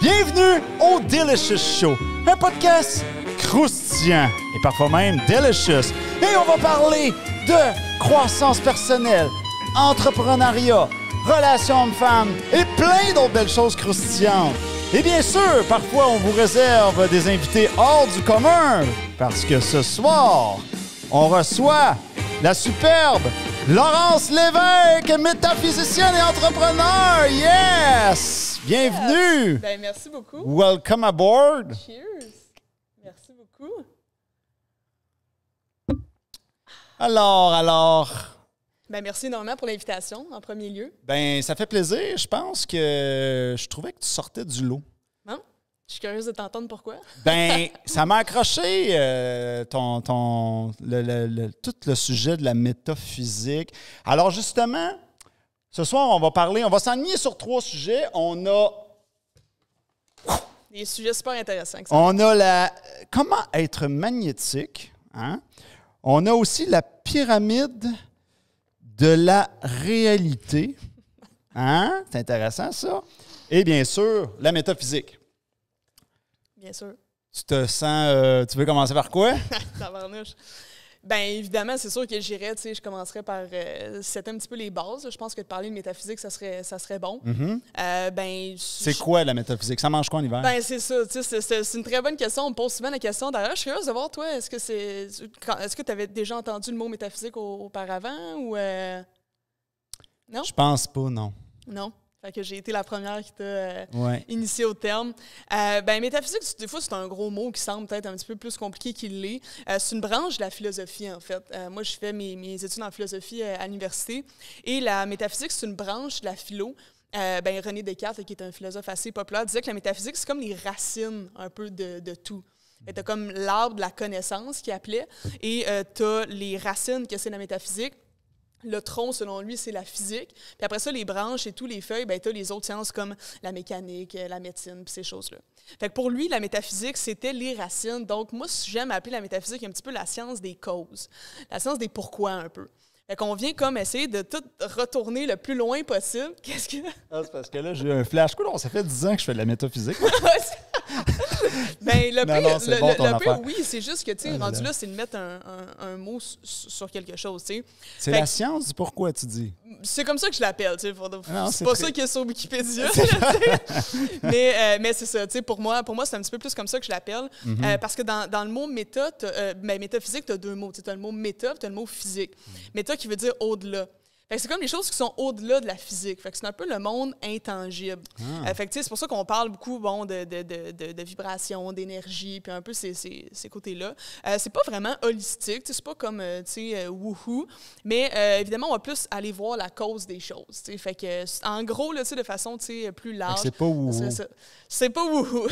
Bienvenue au Delicious Show, un podcast croustillant et parfois même delicious. Et on va parler de croissance personnelle, entrepreneuriat, relations hommes-femmes et plein d'autres belles choses croustillantes. Et bien sûr, parfois on vous réserve des invités hors du commun parce que ce soir, on reçoit la superbe Laurence Lévesque, métaphysicienne et entrepreneur. Yes! Bienvenue! Ben, merci beaucoup. Welcome aboard. Cheers! Merci beaucoup. Alors... Ben, merci énormément pour l'invitation, en premier lieu. Ben, ça fait plaisir. Je pense que je trouvais que tu sortais du lot. Non? Je suis curieuse de t'entendre pourquoi. Ben, ça m'a accroché tout le sujet de la métaphysique. Alors justement, ce soir, on va s'enligner sur 3 sujets. On a Des sujets super intéressants. comment être magnétique. Hein? On a aussi la pyramide de la réalité. Hein? C'est intéressant, ça. Et bien sûr, la métaphysique. Bien sûr. Tu te sens... tu veux commencer par quoi? Tabarnouche. Ben évidemment, c'est sûr que je commencerais par setter un petit peu les bases. Je pense que de parler de métaphysique, ça serait bon. Mm-hmm. C'est quoi la métaphysique? Ça mange quoi en hiver? Ben c'est ça, c'est une très bonne question. On me pose souvent la question. D'ailleurs, je suis curieuse de voir, toi, est-ce que tu avais déjà entendu le mot métaphysique auparavant ou... Non? Je pense pas, non. Non? Fait que j'ai été la première qui t'a Ouais. initié au terme. Métaphysique, des fois, c'est un gros mot qui semble peut-être un petit peu plus compliqué qu'il l'est. C'est une branche de la philosophie, en fait. Moi, je fais mes études en philosophie à l'université. Et la métaphysique, c'est une branche de la philo. René Descartes, qui est un philosophe assez populaire, disait que la métaphysique, c'est comme les racines un peu de tout. Tu as comme l'arbre de la connaissance qu'il appelait, et tu as les racines que c'est la métaphysique. Le tronc, selon lui, c'est la physique. Puis après ça, les branches et tous les feuilles, tu as les autres sciences comme la mécanique, la médecine, puis ces choses-là. Fait que pour lui, la métaphysique, c'était les racines. Donc, moi, j'aime appeler la métaphysique un petit peu la science des causes, la science des pourquoi un peu. Fait qu'on vient comme essayer de tout retourner le plus loin possible. Qu'est-ce que... C'est parce que là, j'ai eu un flash. Quoi, ça fait 10 ans que je fais de la métaphysique. Le pire, oui, c'est juste que, tu sais, rendu là, c'est de mettre un mot sur quelque chose, tu sais. C'est la science du pourquoi, tu dis. C'est comme ça que je l'appelle, tu sais. C'est pas ça qu'il y a sur Wikipédia. Mais c'est ça, tu sais, pour moi, c'est un petit peu plus comme ça que je l'appelle. Parce que dans le mot méta, métaphysique, tu as 2 mots. Tu as le mot méta et tu as le mot physique. Méta qui veut dire au-delà. Fait que c'est comme les choses qui sont au-delà de la physique. Fait que c'est un peu le monde intangible. Fait que c'est pour ça qu'on parle beaucoup de vibrations, d'énergie, puis un peu ces côtés-là. C'est pas vraiment holistique, c'est pas comme wouhou, mais évidemment, on va plus aller voir la cause des choses. T'sais. Fait que en gros, là, de façon plus large. C'est pas wouhou. C'est pas wouhou.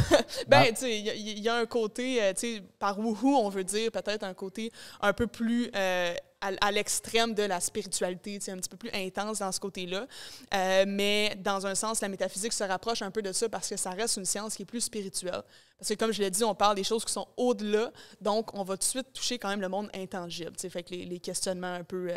Il y a un côté, par wouhou, on veut dire peut-être un côté un peu plus à l'extrême de la spiritualité, un petit peu plus intense dans ce côté-là. Mais dans un sens, la métaphysique se rapproche un peu de ça parce que ça reste une science qui est plus spirituelle. Parce que comme je l'ai dit, on parle des choses qui sont au-delà, donc on va tout de suite toucher quand même le monde intangible. Fait que les questionnements un peu,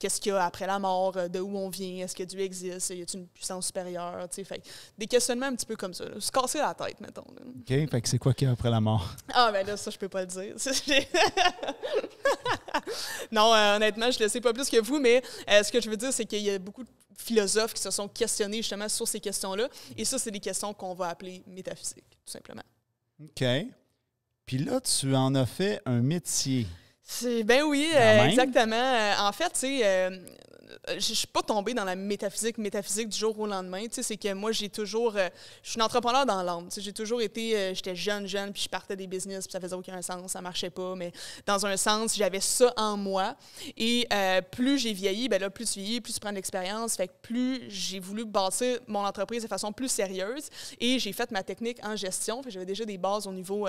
qu'est-ce qu'il y a après la mort, de où on vient, est-ce que Dieu existe, y a-t-il une puissance supérieure, fait que des questionnements un petit peu comme ça, là. Se casser la tête, mettons. Là. OK, fait que c'est quoi qu'il y a après la mort? Ah, ben là, ça, je peux pas le dire. Non, honnêtement, je ne le sais pas plus que vous, mais ce que je veux dire, c'est qu'il y a beaucoup de philosophes qui se sont questionnés justement sur ces questions-là. Et ça, c'est des questions qu'on va appeler métaphysiques, tout simplement. OK. Puis là, tu en as fait un métier. Ben oui, exactement. En fait, tu sais, je suis pas tombée dans la métaphysique du jour au lendemain. Tu sais, c'est que moi, j'ai toujours... je suis une entrepreneur dans l'âme. Tu sais, j'ai toujours été... j'étais jeune, puis je partais des business, puis ça faisait aucun sens, ça marchait pas. Mais dans un sens, j'avais ça en moi. Et plus j'ai vieilli, ben là, plus tu vieillis, plus tu prends de l'expérience. Fait que plus j'ai voulu bâtir mon entreprise de façon plus sérieuse. Et j'ai fait ma technique en gestion. Fait que j'avais déjà des bases au niveau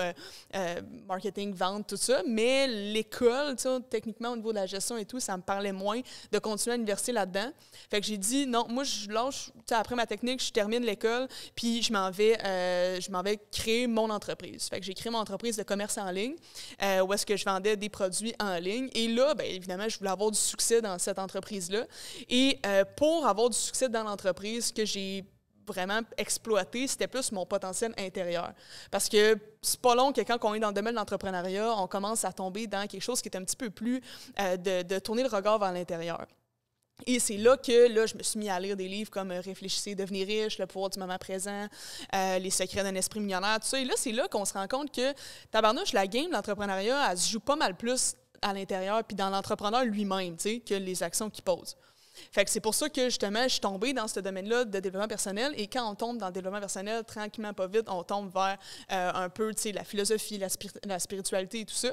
marketing, vente, tout ça. Mais l'école, tu sais, techniquement, au niveau de la gestion et tout, ça me parlait moins de continuer à l'université là-dedans. Fait que j'ai dit, non, moi, je lâche, tu sais, après ma technique, je termine l'école, puis je m'en vais créer mon entreprise. Fait que j'ai créé mon entreprise de commerce en ligne, où est-ce que je vendais des produits en ligne. Et là, bien évidemment, je voulais avoir du succès dans cette entreprise-là. Et pour avoir du succès dans l'entreprise, ce que j'ai vraiment exploiter, c'était plus mon potentiel intérieur. Parce que c'est pas long que quand on est dans le domaine de l'entrepreneuriat, on commence à tomber dans quelque chose qui est un petit peu plus de tourner le regard vers l'intérieur. Et c'est là que je me suis mis à lire des livres comme Réfléchissez, devenez riche, Le pouvoir du moment présent, Les secrets d'un esprit millionnaire, tout ça. Et là, c'est là qu'on se rend compte que, tabarnouche, la game de l'entrepreneuriat, elle se joue pas mal plus à l'intérieur puis dans l'entrepreneur lui-même, tu sais, que les actions qu'il pose. Fait que c'est pour ça que, justement, je suis tombée dans ce domaine-là de développement personnel. Et quand on tombe dans le développement personnel, tranquillement, pas vite, on tombe vers un peu, tu sais, la philosophie, la spiritualité et tout ça.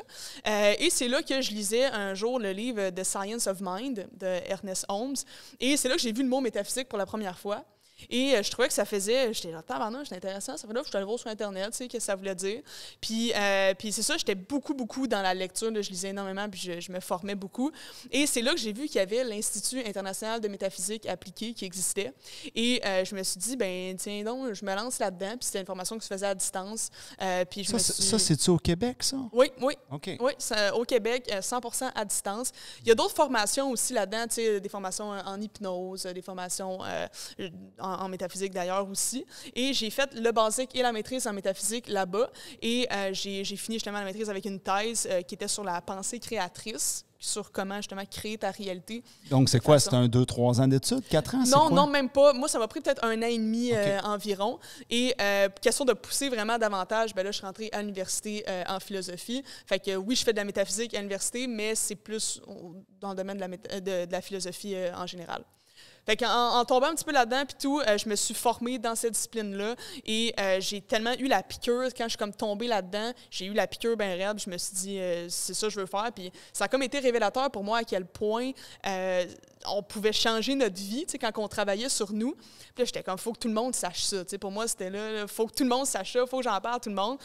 Et c'est là que je lisais un jour le livre The Science of Mind de Ernest Holmes. Et c'est là que j'ai vu le mot métaphysique pour la première fois. Et je trouvais que ça faisait... J'étais là, tabarnak, c'était intéressant. Ça fait là, je suis allée voir sur Internet, tu sais, qu'est-ce que ça voulait dire. Puis c'est ça, j'étais beaucoup dans la lecture. Là, je lisais énormément, puis je me formais beaucoup. Et c'est là que j'ai vu qu'il y avait l'Institut international de métaphysique appliquée qui existait. Et je me suis dit, ben tiens donc, je me lance là-dedans. Puis c'était une formation qui se faisait à distance. Puis Ça, c'est-tu au Québec, ça? Oui. OK. Oui, au Québec, 100% à distance. Il y a d'autres formations aussi là-dedans, tu sais, des formations en hypnose, des formations en métaphysique d'ailleurs aussi. Et j'ai fait le basique et la maîtrise en métaphysique là-bas. Et j'ai fini justement la maîtrise avec une thèse qui était sur la pensée créatrice, sur comment justement créer ta réalité. Donc, c'est quoi? C'est 2, 3 ans d'études? 4 ans? Non, même pas. Moi, ça m'a pris peut-être 1 an et demi environ. Et question de pousser vraiment davantage, ben là, je suis rentrée à l'université en philosophie. Fait que oui, je fais de la métaphysique à l'université, mais c'est plus dans le domaine de la philosophie en général. Fait qu'en tombant un petit peu là-dedans, puis tout, je me suis formée dans cette discipline-là et j'ai tellement eu la piqûre, quand je suis comme tombée là-dedans, j'ai eu la piqûre bien raide, je me suis dit, c'est ça que je veux faire. Puis ça a comme été révélateur pour moi à quel point on pouvait changer notre vie, tu sais, quand on travaillait sur nous. Puis là, j'étais comme, faut que tout le monde sache ça. Tu sais, pour moi, c'était là, faut que tout le monde sache ça, faut que j'en parle à tout le monde.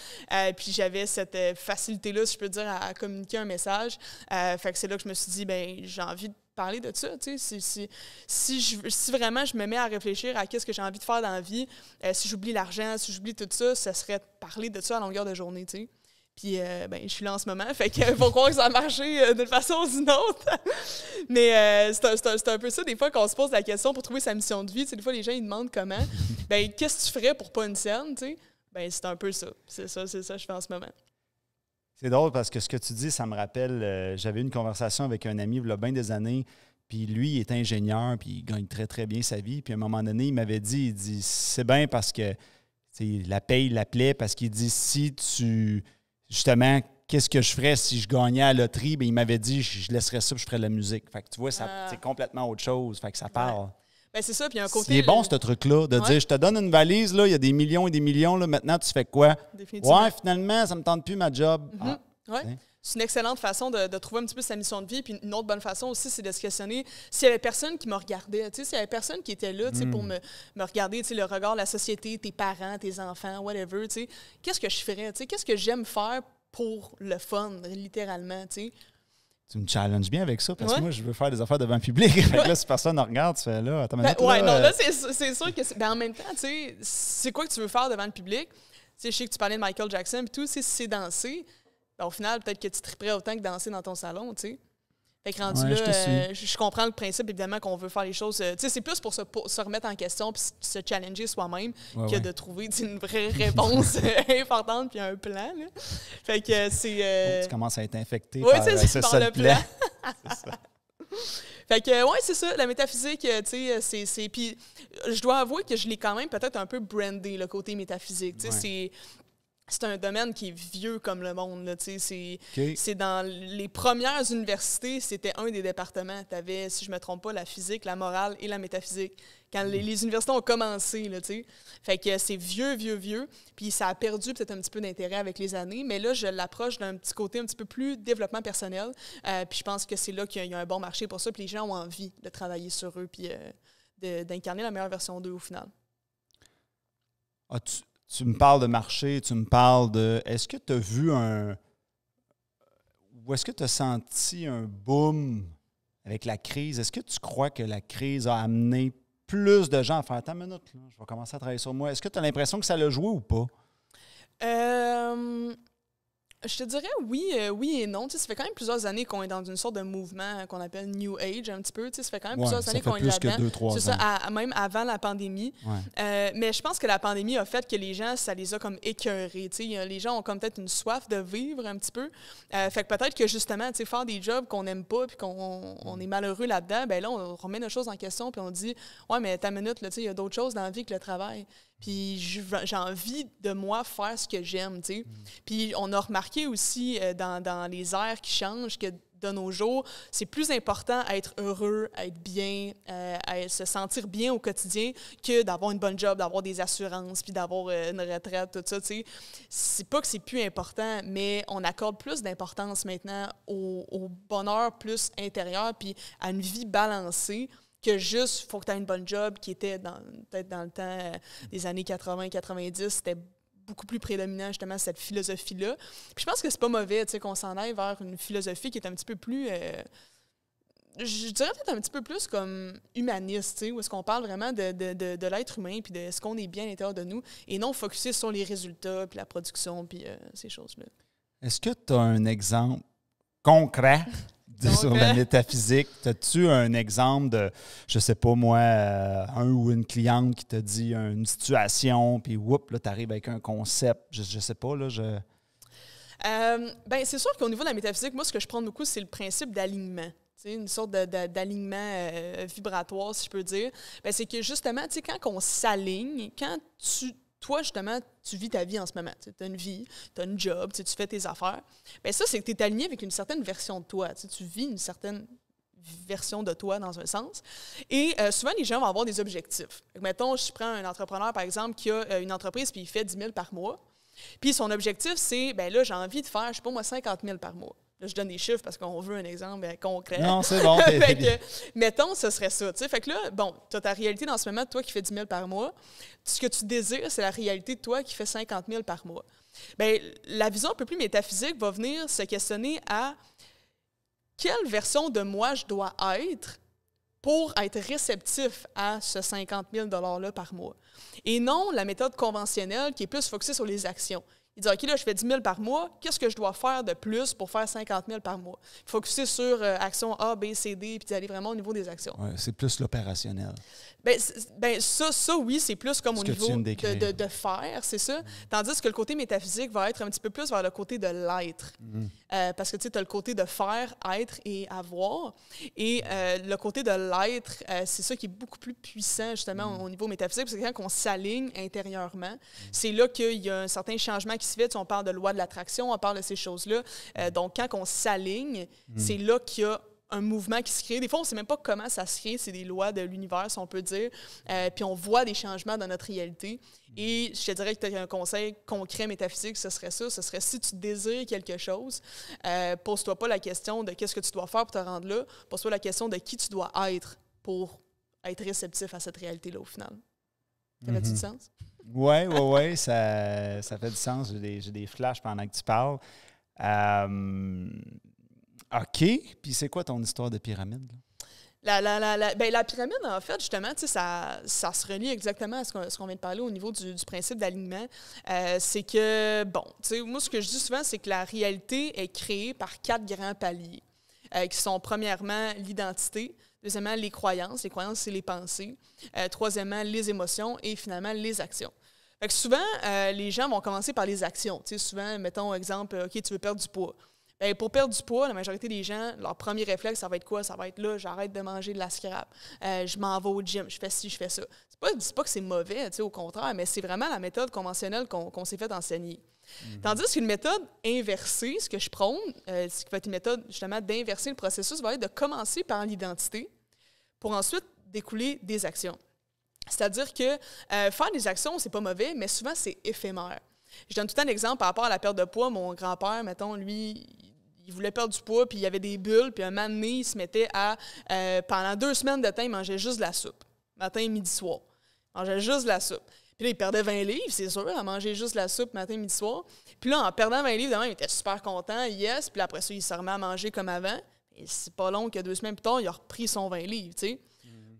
Puis j'avais cette facilité-là, si je peux dire, à communiquer un message. Fait que c'est là que je me suis dit, ben j'ai envie de parler de ça, tu sais, si vraiment je me mets à réfléchir à qu'est-ce que j'ai envie de faire dans la vie, si j'oublie l'argent, si j'oublie tout ça, ça serait parler de ça à longueur de journée, tu sais. Puis, ben, je suis là en ce moment, fait qu'il faut croire que ça a marché d'une façon ou d'une autre. Mais c'est un peu ça, des fois, qu'on se pose la question pour trouver sa mission de vie. Tu sais, des fois, les gens, ils demandent comment. Ben, qu'est-ce que tu ferais pour pas une scène, tu sais? Ben, c'est un peu ça. C'est ça que je fais en ce moment. C'est drôle parce que ce que tu dis, ça me rappelle, j'avais eu une conversation avec un ami il y a bien des années, puis lui, il est ingénieur, puis il gagne très, très bien sa vie. Puis à un moment donné, il dit, c'est bien parce que la paye l'appelait, parce qu'il dit, si tu, justement, qu'est-ce que je ferais si je gagnais à la loterie? Bien, il m'avait dit, je laisserais ça, puis je ferais de la musique. Fait que tu vois, c'est complètement autre chose. Fait que ça parle. Ouais. Ben c'est ça, puis il y a un côté... C'est bon, ce truc-là, de dire, je te donne une valise, là, il y a des millions et des millions, là, maintenant, tu fais quoi? Ouais, finalement, ça me tente plus ma job. Ouais. C'est une excellente façon de trouver un petit peu sa mission de vie. Puis une autre bonne façon aussi, c'est de se questionner s'il y avait personne qui me regardait, s'il y avait personne qui était là pour me regarder, le regard de la société, tes parents, tes enfants, whatever, qu'est-ce que je ferais? Qu'est-ce que j'aime faire pour le fun, littéralement, tu sais? Tu me challenges bien avec ça, parce que moi, je veux faire des affaires devant le public. Fait que là, si personne ne regarde, tu fais là, attends, là, c'est sûr que... Ben, en même temps, tu sais, c'est quoi que tu veux faire devant le public? Tu sais, je sais que tu parlais de Michael Jackson et tout, si c'est danser, ben, au final, peut-être que tu triperais autant que danser dans ton salon, tu sais. Fait que rendu là, je comprends le principe, évidemment, qu'on veut faire les choses... tu sais, c'est plus pour se remettre en question puis se challenger soi-même que de trouver une vraie réponse importante puis un plan, là. Fait que c'est... Tu commences à être infecté par le plan. C'est ça. Fait que, ouais, c'est ça, la métaphysique, tu sais, c'est... Puis, je dois avouer que je l'ai quand même peut-être un peu brandé, le côté métaphysique. Tu sais, c'est un domaine qui est vieux comme le monde, là, tu sais. C'est dans les premières universités, c'était un des départements. Tu avais, si je me trompe pas, la physique, la morale et la métaphysique. Quand les universités ont commencé, là, tu sais. Fait que c'est vieux. Puis ça a perdu peut-être un petit peu d'intérêt avec les années. Mais là, je l'approche d'un petit côté un petit peu plus développement personnel. Puis je pense que c'est là qu'il y a un bon marché pour ça. Puis les gens ont envie de travailler sur eux puis d'incarner la meilleure version d'eux au final. Tu me parles de marché, tu me parles de... Est-ce que tu as vu ou est-ce que tu as senti un boom avec la crise? Est-ce que tu crois que la crise a amené plus de gens à faire « Attends une minute, là, je vais commencer à travailler sur moi ». Est-ce que tu as l'impression que ça l'a joué ou pas? Je te dirais oui et non. Tu sais, ça fait quand même plusieurs années qu'on est dans une sorte de mouvement qu'on appelle New Age un petit peu. Tu sais, ça fait quand même plusieurs années qu'on est là-dedans. Ça fait plus que 2-3 ans. C'est ça, même avant la pandémie. Ouais. Mais je pense que la pandémie a fait que les gens, ça les a comme écœurés. Tu sais, les gens ont comme peut-être une soif de vivre un petit peu. Fait que peut-être que justement, tu sais, faire des jobs qu'on n'aime pas puis qu'on est malheureux là-dedans, ben là, on remet nos choses en question puis on dit « Ouais, mais ta minute, là, tu sais, il y a d'autres choses dans la vie que le travail. » Puis j'ai envie de moi faire ce que j'aime, tu sais. Puis on a remarqué aussi dans les airs qui changent que de nos jours, c'est plus important à être heureux, à être bien, à se sentir bien au quotidien que d'avoir une bonne job, d'avoir des assurances, puis d'avoir une retraite, tout ça, tu sais. C'est pas que c'est plus important, mais on accorde plus d'importance maintenant au bonheur plus intérieur, puis à une vie balancée, que juste, il faut que tu aies une bonne job, qui était peut-être dans le temps des années 80-90, c'était beaucoup plus prédominant, justement, cette philosophie-là. Puis je pense que c'est pas mauvais, tu sais, qu'on s'en aille vers une philosophie qui est un petit peu plus, je dirais peut-être un petit peu plus comme humaniste, tu sais, où est-ce qu'on parle vraiment de l'être humain, puis de ce qu'on est bien à l'intérieur de nous, et non focusé sur les résultats, puis la production, puis ces choses-là. Est-ce que tu as un exemple concret sur la métaphysique? As-tu un exemple de, je sais pas moi, un ou une cliente qui te dit une situation, puis whoop, là, tu arrives avec un concept, je sais pas, là, ben, c'est sûr qu'au niveau de la métaphysique, moi, ce que je prends beaucoup, c'est le principe d'alignement. T'sais, une sorte d'alignement vibratoire, si je peux dire. Ben, c'est que justement, quand on s'aligne, quand toi, justement, tu vis ta vie en ce moment. Tu as une vie, tu as une job, tu fais tes affaires. Bien, ça, c'est que tu es aligné avec une certaine version de toi. Tu vis une certaine version de toi dans un sens. Et souvent, les gens vont avoir des objectifs. Mettons, je prends un entrepreneur, par exemple, qui a une entreprise puis il fait 10 000 par mois. Puis son objectif, c'est, bien là, j'ai envie de faire, je sais pas moi, 50 000 par mois. Là, je donne des chiffres parce qu'on veut un exemple concret. Non, c'est bon. Fait que, mettons, ce serait ça. T'sais. Fait que là, bon, tu as ta réalité dans ce moment de toi qui fait 10 000 par mois. Ce que tu désires, c'est la réalité de toi qui fait 50 000 par mois. Bien, la vision un peu plus métaphysique va venir se questionner à quelle version de moi je dois être pour être réceptif à ce 50 000 $-là par mois. Et non la méthode conventionnelle qui est plus focusée sur les actions. Il dit, OK, là, je fais 10 000 par mois. Qu'est-ce que je dois faire de plus pour faire 50 000 par mois? Focuser sur actions A, B, C, D, puis d'aller vraiment au niveau des actions. Ouais, c'est plus l'opérationnel. Ben ça, oui, c'est plus comme au niveau de faire, c'est ça. Tandis que le côté métaphysique va être un petit peu plus vers le côté de l'être. Parce que, tu sais, tu as le côté de faire, être et avoir. Et le côté de l'être, c'est ça qui est beaucoup plus puissant, justement, au niveau métaphysique. Parce que quand on s'aligne intérieurement, c'est là qu'il y a un certain changement qui se fait. Tu sais, on parle de loi de l'attraction, on parle de ces choses-là. Donc, quand on s'aligne, c'est là qu'il y a un mouvement qui se crée. Des fois, on ne sait même pas comment ça se crée. C'est des lois de l'univers, si on peut dire. Puis on voit des changements dans notre réalité. Et je te dirais que tu as un conseil concret métaphysique, ce serait ça. Ce serait si tu désires quelque chose, pose-toi pas la question de qu'est-ce que tu dois faire pour te rendre là. Pose-toi la question de qui tu dois être pour être réceptif à cette réalité-là, au final. Ça fait du sens? Oui, ça fait du sens. J'ai des flashs pendant que tu parles. OK. Puis c'est quoi ton histoire de pyramide? La pyramide, en fait, justement, ça se relie exactement à ce qu'on vient de parler au niveau du principe d'alignement. C'est que, bon, moi, ce que je dis souvent, c'est que la réalité est créée par 4 grands paliers, qui sont, premièrement, l'identité. Deuxièmement, les croyances. Les croyances, c'est les pensées. Troisièmement, les émotions. Et finalement, les actions. Fait que souvent, les gens vont commencer par les actions. Souvent, mettons, exemple, OK, tu veux perdre du poids. Bien, pour perdre du poids, la majorité des gens, leur premier réflexe, ça va être quoi? Ça va être là, j'arrête de manger de la scrap. Je m'en vais au gym, je fais ci, je fais ça. C'est pas que c'est mauvais, au contraire, mais c'est vraiment la méthode conventionnelle qu'on s'est fait enseigner. Tandis qu'une méthode inversée, ce que je prône, ce qui va être une méthode justement d'inverser le processus, va être de commencer par l'identité pour ensuite découler des actions. C'est-à-dire que faire des actions, c'est pas mauvais, mais souvent, c'est éphémère. Je donne tout le temps un exemple par rapport à la perte de poids. Mon grand-père, mettons, lui, il voulait perdre du poids, puis il y avait des bulles, puis un moment donné, il se mettait à... pendant 2 semaines de temps, il mangeait juste de la soupe. Matin, midi, soir. Il mangeait juste de la soupe. Puis là, il perdait 20 livres, c'est sûr, à manger juste de la soupe matin, midi, soir. Puis là, en perdant 20 livres, il était super content, yes. Puis là, après ça, il se remet à manger comme avant. Et c'est pas long que 2 semaines plus tard, il a repris son 20 livres, tu sais.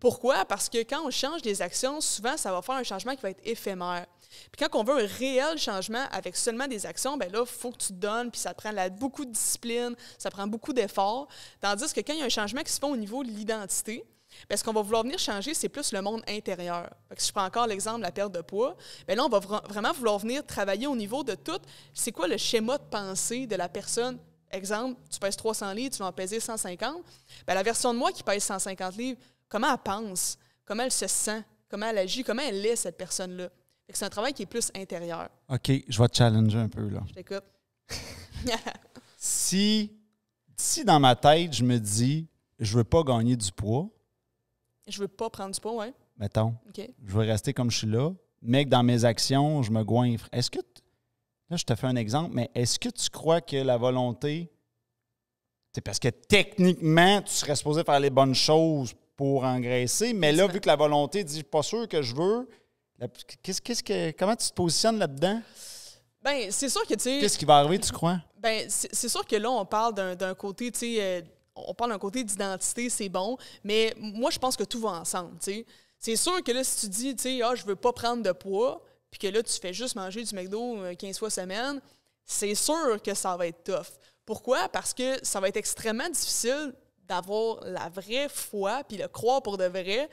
Pourquoi? Parce que quand on change des actions, souvent, ça va faire un changement qui va être éphémère. Puis quand on veut un réel changement avec seulement des actions, bien là, il faut que tu te donnes, puis ça te prend beaucoup de discipline, ça prend beaucoup d'efforts. Tandis que quand il y a un changement qui se fait au niveau de l'identité, bien, ce qu'on va vouloir venir changer, c'est plus le monde intérieur. Fait que si je prends encore l'exemple de la perte de poids, bien là, on va vraiment vouloir venir travailler au niveau de tout. C'est quoi le schéma de pensée de la personne? Exemple, tu pèses 300 livres, tu vas en peser 150. Bien, la version de moi qui pèse 150 livres, comment elle pense? Comment elle se sent? Comment elle agit? Comment elle est, cette personne-là? Fait que c'est un travail qui est plus intérieur. OK, je vais te challenger un peu, là. Je t'écoute. Si dans ma tête, je me dis, je veux pas gagner du poids, je veux pas prendre du poids, oui. mettons, OK. je veux rester comme je suis là, mais que dans mes actions, je me goinfre. Est-ce que, là, je te fais un exemple, mais est-ce que tu crois que la volonté, c'est parce que techniquement, tu serais supposé faire les bonnes choses pour engraisser, mais là, vu que la volonté dit, pas sûr que je veux, comment tu te positionnes là-dedans? Bien, c'est sûr que, tu sais... Qu'est-ce qui va arriver, tu crois? Bien, c'est sûr que là, on parle d'un côté, tu sais, on parle d'un côté d'identité, c'est bon, mais moi, je pense que tout va ensemble, tu sais. C'est sûr que là, si tu dis, tu sais, je veux pas prendre de poids, puis que là, tu fais juste manger du McDo 15 fois semaine, c'est sûr que ça va être tough. Pourquoi? Parce que ça va être extrêmement difficile d'avoir la vraie foi, puis le croire pour de vrai,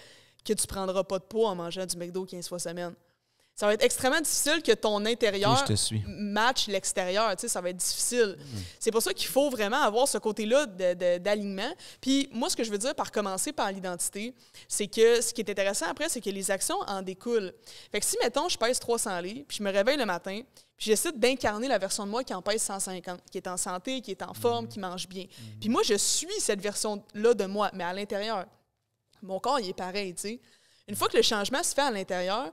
que tu prendras pas de poids en mangeant du McDo 15 fois semaine. Ça va être extrêmement difficile que ton intérieur matche l'extérieur. Tu sais, ça va être difficile. C'est pour ça qu'il faut vraiment avoir ce côté-là d'alignement. Puis moi, ce que je veux dire par commencer par l'identité, c'est que ce qui est intéressant après, c'est que les actions en découlent. Fait que si, mettons, je pèse 300 livres, puis je me réveille le matin, puis j'essaie d'incarner la version de moi qui en pèse 150, qui est en santé, qui est en forme, qui mange bien. Puis moi, je suis cette version-là de moi, mais à l'intérieur. Mon corps, il est pareil, tu sais. Une fois que le changement se fait à l'intérieur,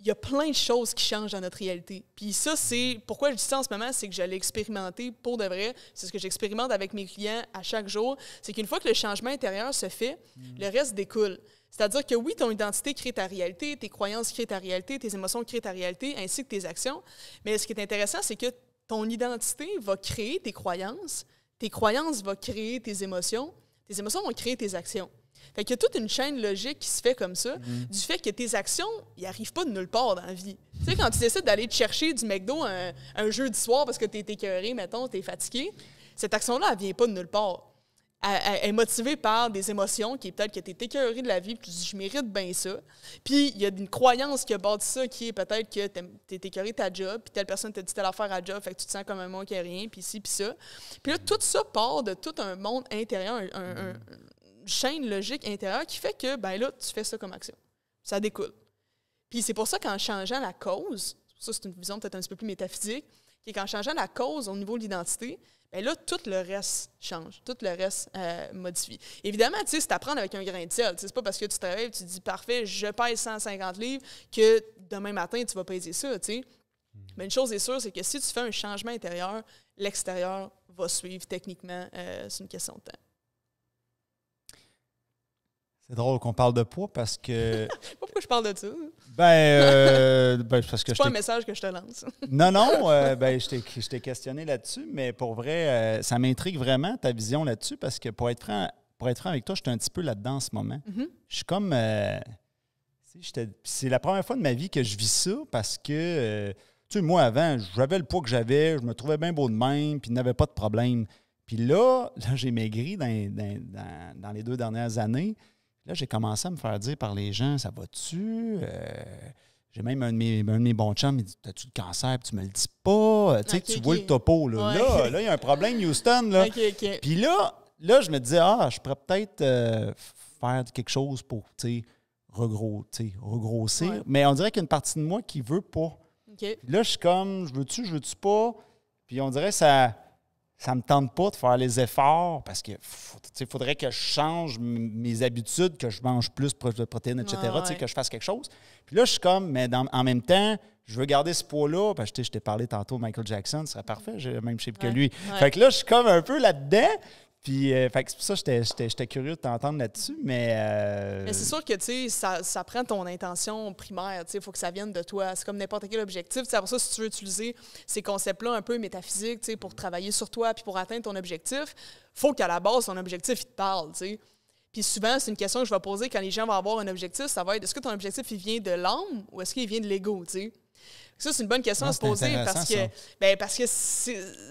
il y a plein de choses qui changent dans notre réalité. Puis ça, c'est... Pourquoi je dis ça en ce moment, c'est que je l'ai expérimenté pour de vrai. C'est ce que j'expérimente avec mes clients à chaque jour. C'est qu'une fois que le changement intérieur se fait, le reste découle. C'est-à-dire que oui, ton identité crée ta réalité, tes croyances créent ta réalité, tes émotions créent ta réalité, ainsi que tes actions. Mais ce qui est intéressant, c'est que ton identité va créer tes croyances vont créer tes émotions vont créer tes actions. Fait qu'il y a toute une chaîne logique qui se fait comme ça, du fait que tes actions, ils n'arrivent pas de nulle part dans la vie. Tu sais, quand tu décides d'aller te chercher du McDo un jeudi soir parce que tu es écœuré, mettons, tu es fatigué, cette action-là, elle ne vient pas de nulle part. Elle est motivée par des émotions qui est peut-être que tu es écœuré de la vie, puis tu dis, je mérite bien ça. Puis il y a une croyance qui a bâti ça, qui est peut-être que tu es écœuré de ta job, puis telle personne t'a dit telle affaire à job, fait que tu te sens comme un monde qui n'a rien, puis ci, puis ça. Puis là, tout ça part de tout un monde intérieur, chaîne logique intérieure qui fait que, ben là, tu fais ça comme action. Ça découle. Puis c'est pour ça qu'en changeant la cause, ça c'est une vision peut-être un petit peu plus métaphysique, qui est qu'en changeant la cause au niveau de l'identité, bien là, tout le reste change, tout le reste modifie. Évidemment, tu sais, c'est à prendre avec un grain de sel. C'est pas parce que tu te réveilles et tu te dis, parfait, je pèse 150 livres, que demain matin, tu vas peser ça, tu sais. Mais une chose est sûre, c'est que si tu fais un changement intérieur, l'extérieur va suivre techniquement. C'est une question de temps. C'est drôle qu'on parle de poids parce que... Pourquoi je parle de ça? Parce que c'est pas un message que je te lance. Non, je t'ai questionné là-dessus, mais pour vrai, ça m'intrigue vraiment ta vision là-dessus parce que pour être franc avec toi, je suis un petit peu là-dedans en ce moment. Je suis comme... c'est la première fois de ma vie que je vis ça parce que, tu sais, moi, avant, j'avais le poids que j'avais, je me trouvais bien beau de même, puis il n'avait pas de problème. Puis là j'ai maigri dans les 2 dernières années. Là, j'ai commencé à me faire dire par les gens, ça va-tu? J'ai même un de mes bons chums, il dit, t'as-tu le cancer? Puis tu me le dis pas. Tu sais, tu vois le topo. Là, ouais. Là, il y a un problème, Houston. Là. Okay. Puis là, je me disais, je pourrais peut-être faire quelque chose pour, regrossir. Ouais. Mais on dirait qu'il y a une partie de moi qui veut pas. Okay. Là, je suis comme, je veux-tu pas? Puis on dirait ça me tente pas de faire les efforts parce que faudrait que je change mes habitudes, que je mange plus de protéines, etc., que je fasse quelque chose. Puis là, je suis comme, mais en même temps, je veux garder ce poids-là. Parce que je t'ai parlé tantôt de Michael Jackson, ce serait parfait, j'ai le même shape que lui. Ouais. Fait que là, je suis comme un peu là-dedans. Puis, fait que c'est pour ça que j'étais curieux de t'entendre là-dessus, mais c'est sûr que, tu sais, ça prend ton intention primaire, tu sais, il faut que ça vienne de toi. C'est comme n'importe quel objectif. C'est pour ça, si tu veux utiliser ces concepts-là un peu métaphysiques, tu sais, pour travailler sur toi puis pour atteindre ton objectif, faut qu'à la base, ton objectif, il te parle, tu sais. Puis souvent, c'est une question que je vais poser quand les gens vont avoir un objectif, ça va être, est-ce que ton objectif, il vient de l'âme ou est-ce qu'il vient de l'ego, tu sais? Ça, c'est une bonne question à se poser parce que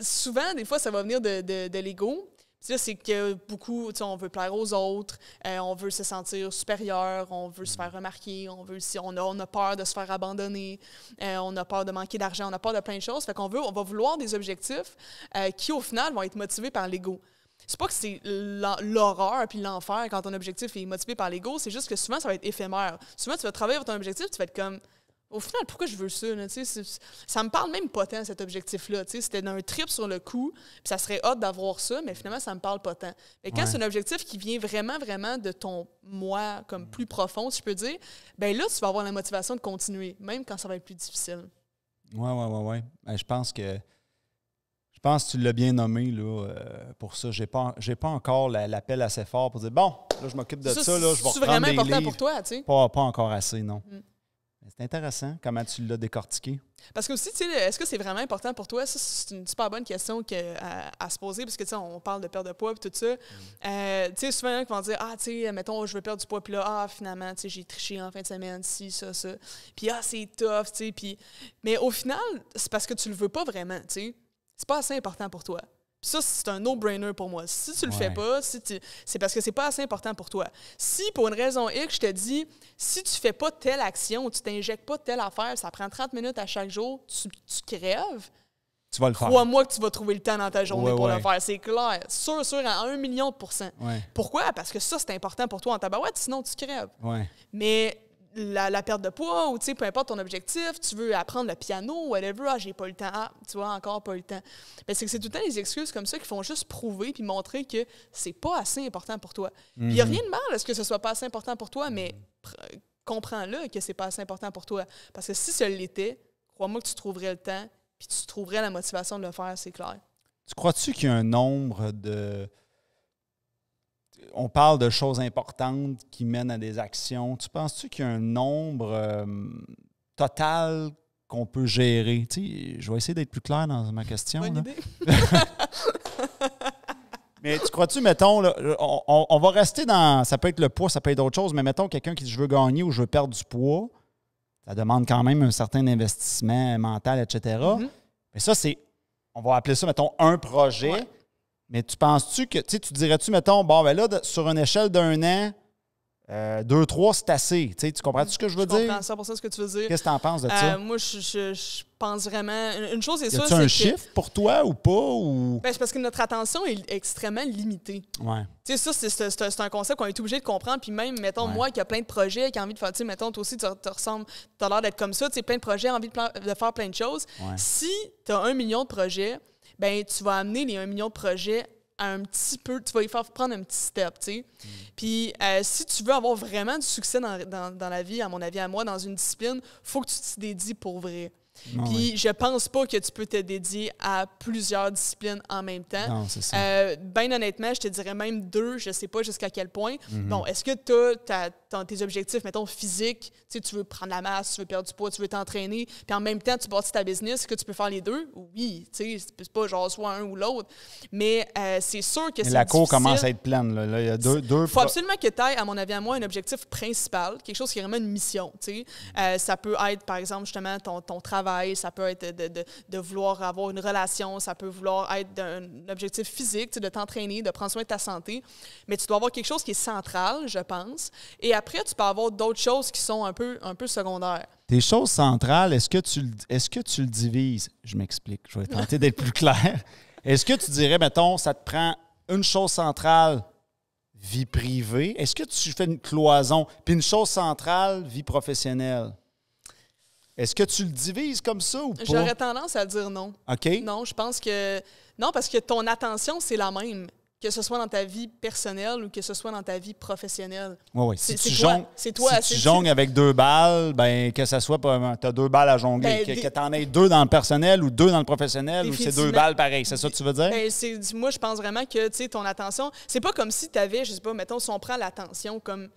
souvent, des fois, ça va venir de l'ego. Puis là, c'est que beaucoup, on veut plaire aux autres, on veut se sentir supérieur, on veut se faire remarquer, on a peur de se faire abandonner, on a peur de manquer d'argent, on a peur de plein de choses. Fait qu'on va vouloir des objectifs qui, au final, vont être motivés par l'ego. C'est pas que c'est l'horreur puis l'enfer quand ton objectif est motivé par l'ego, c'est juste que souvent, ça va être éphémère. Souvent, tu vas travailler sur ton objectif, tu vas être comme... Au final, pourquoi je veux ça? Là, ça me parle même pas tant, cet objectif-là. C'était un trip sur le coup, puis ça serait hâte d'avoir ça, mais finalement, ça me parle pas tant. Mais quand c'est un objectif qui vient vraiment, vraiment de ton moi comme plus profond, si je peux dire, bien là, tu vas avoir la motivation de continuer, même quand ça va être plus difficile. Oui. Je pense que tu l'as bien nommé là, pour ça. J'ai pas encore l'appel assez fort pour dire bon, là, je m'occupe de ça, là, je vais reprendre des livres. C'est vraiment important pour toi, tu sais? Pas encore assez, non. C'est intéressant comment tu l'as décortiqué. Parce que aussi, tu sais, est-ce que c'est vraiment important pour toi? Ça, c'est une super bonne question à se poser parce que, tu sais, on parle de perte de poids et tout ça. Tu sais, souvent, il y en a qui vont dire, tu sais, mettons, je veux perdre du poids, puis là, finalement, tu sais, j'ai triché en fin de semaine, ci, ça. Puis, c'est tough, tu sais. Puis... Mais au final, c'est parce que tu le veux pas vraiment, tu sais. C'est pas assez important pour toi. Puis ça, c'est un no-brainer pour moi. Si tu le fais pas, c'est parce que c'est pas assez important pour toi. Si, pour une raison X, je te dis, si tu fais pas telle action ou tu t'injectes pas telle affaire, ça prend 30 minutes à chaque jour, tu crèves, tu vas le faire. Crois-moi que tu vas trouver le temps dans ta journée pour le faire. C'est clair. Sûr, à 1 million de %. Pourquoi? Parce que ça, c'est important pour toi en tabarouette, sinon tu crèves. Mais... La perte de poids ou, tu sais, peu importe ton objectif, tu veux apprendre le piano, whatever, j'ai pas le temps, tu vois, encore pas le temps. Mais c'est que c'est tout le temps des excuses comme ça qui font juste prouver puis montrer que c'est pas assez important pour toi. Puis il n'y a rien de mal à ce que ce soit pas assez important pour toi, mais comprends-le que c'est pas assez important pour toi. Parce que si ça l'était, crois-moi que tu trouverais le temps puis tu trouverais la motivation de le faire, c'est clair. Tu crois-tu qu'il y a un nombre de... On parle de choses importantes qui mènent à des actions. Tu penses-tu qu'il y a un nombre total qu'on peut gérer? Tu sais, je vais essayer d'être plus clair dans ma question. Bonne idée. Mais tu crois-tu, mettons, là, on va rester dans... Ça peut être le poids, ça peut être d'autres choses, mais mettons quelqu'un qui dit « je veux gagner » ou « je veux perdre du poids », ça demande quand même un certain investissement mental, etc. Mais ça, c'est... On va appeler ça, mettons, un projet. Ouais. Mais tu penses-tu que, tu dirais-tu, mettons, bon, ben là, sur une échelle d'un an, 2, 3, c'est assez. Tu comprends-tu ce que je veux dire? Je comprends 100% ce que tu veux dire. Qu'est-ce que tu en penses de ça? Moi, je pense vraiment... Une chose est sûre, c'est un chiffre pour toi ou pas? Ou... Ben, c'est parce que notre attention est extrêmement limitée. Ouais. Tu sais, ça, c'est un concept qu'on est obligé de comprendre. Puis même, mettons, moi qui a plein de projets, qui a envie de faire... Tu sais, mettons, toi aussi, tu ressembles... Tu as l'air d'être comme ça. Tu sais, plein de projets, envie de faire plein de choses. Ouais. Si tu as 1 million de projets, ben tu vas amener les 1 million de projets à un petit peu, tu vas y faire prendre un petit step, tu sais. Puis si tu veux avoir vraiment du succès dans la vie, à mon avis, à moi, dans une discipline, il faut que tu t'y dédies pour vrai. Puis je pense pas que tu peux te dédier à plusieurs disciplines en même temps. Non, c'est ça. Ben honnêtement, je te dirais même 2, je sais pas jusqu'à quel point. Bon, est-ce que tu as tes objectifs, mettons, physiques, tu veux prendre la masse, tu veux perdre du poids, tu veux t'entraîner, puis en même temps, tu bâtis ta business, est-ce que tu peux faire les 2? Oui, tu sais, c'est pas genre soit un ou l'autre. Mais c'est sûr que c'est la cour commence à être pleine. Là, il y a deux faut absolument que tu aies, à mon avis, à moi, un objectif principal, quelque chose qui est vraiment une mission, tu sais. Ça peut être, par exemple, justement, ton travail, ça peut être de vouloir avoir une relation, ça peut vouloir être un objectif physique, de t'entraîner, de prendre soin de ta santé. Mais tu dois avoir quelque chose qui est central, je pense. Et après, tu peux avoir d'autres choses qui sont un peu secondaires. Tes choses centrales, est-ce que tu le divises? Je m'explique, je vais tenter d'être plus clair. Est-ce que tu dirais, mettons, ça te prend une chose centrale, vie privée? Est-ce que tu fais une cloison? Puis une chose centrale, vie professionnelle? Est-ce que tu le divises comme ça ou pas? J'aurais tendance à dire non. OK. Non, je pense que... Non, parce que ton attention, c'est la même, que ce soit dans ta vie personnelle ou que ce soit dans ta vie professionnelle. Oui. Si tu jongles avec 2 balles, ben que ce soit... Tu as 2 balles à jongler. Que tu en aies 2 dans le personnel ou 2 dans le professionnel ou c'est 2 balles pareil. C'est ça que tu veux dire? Moi, je pense vraiment que ton attention... C'est pas comme si tu avais, je sais pas, mettons, si on prend l'attention comme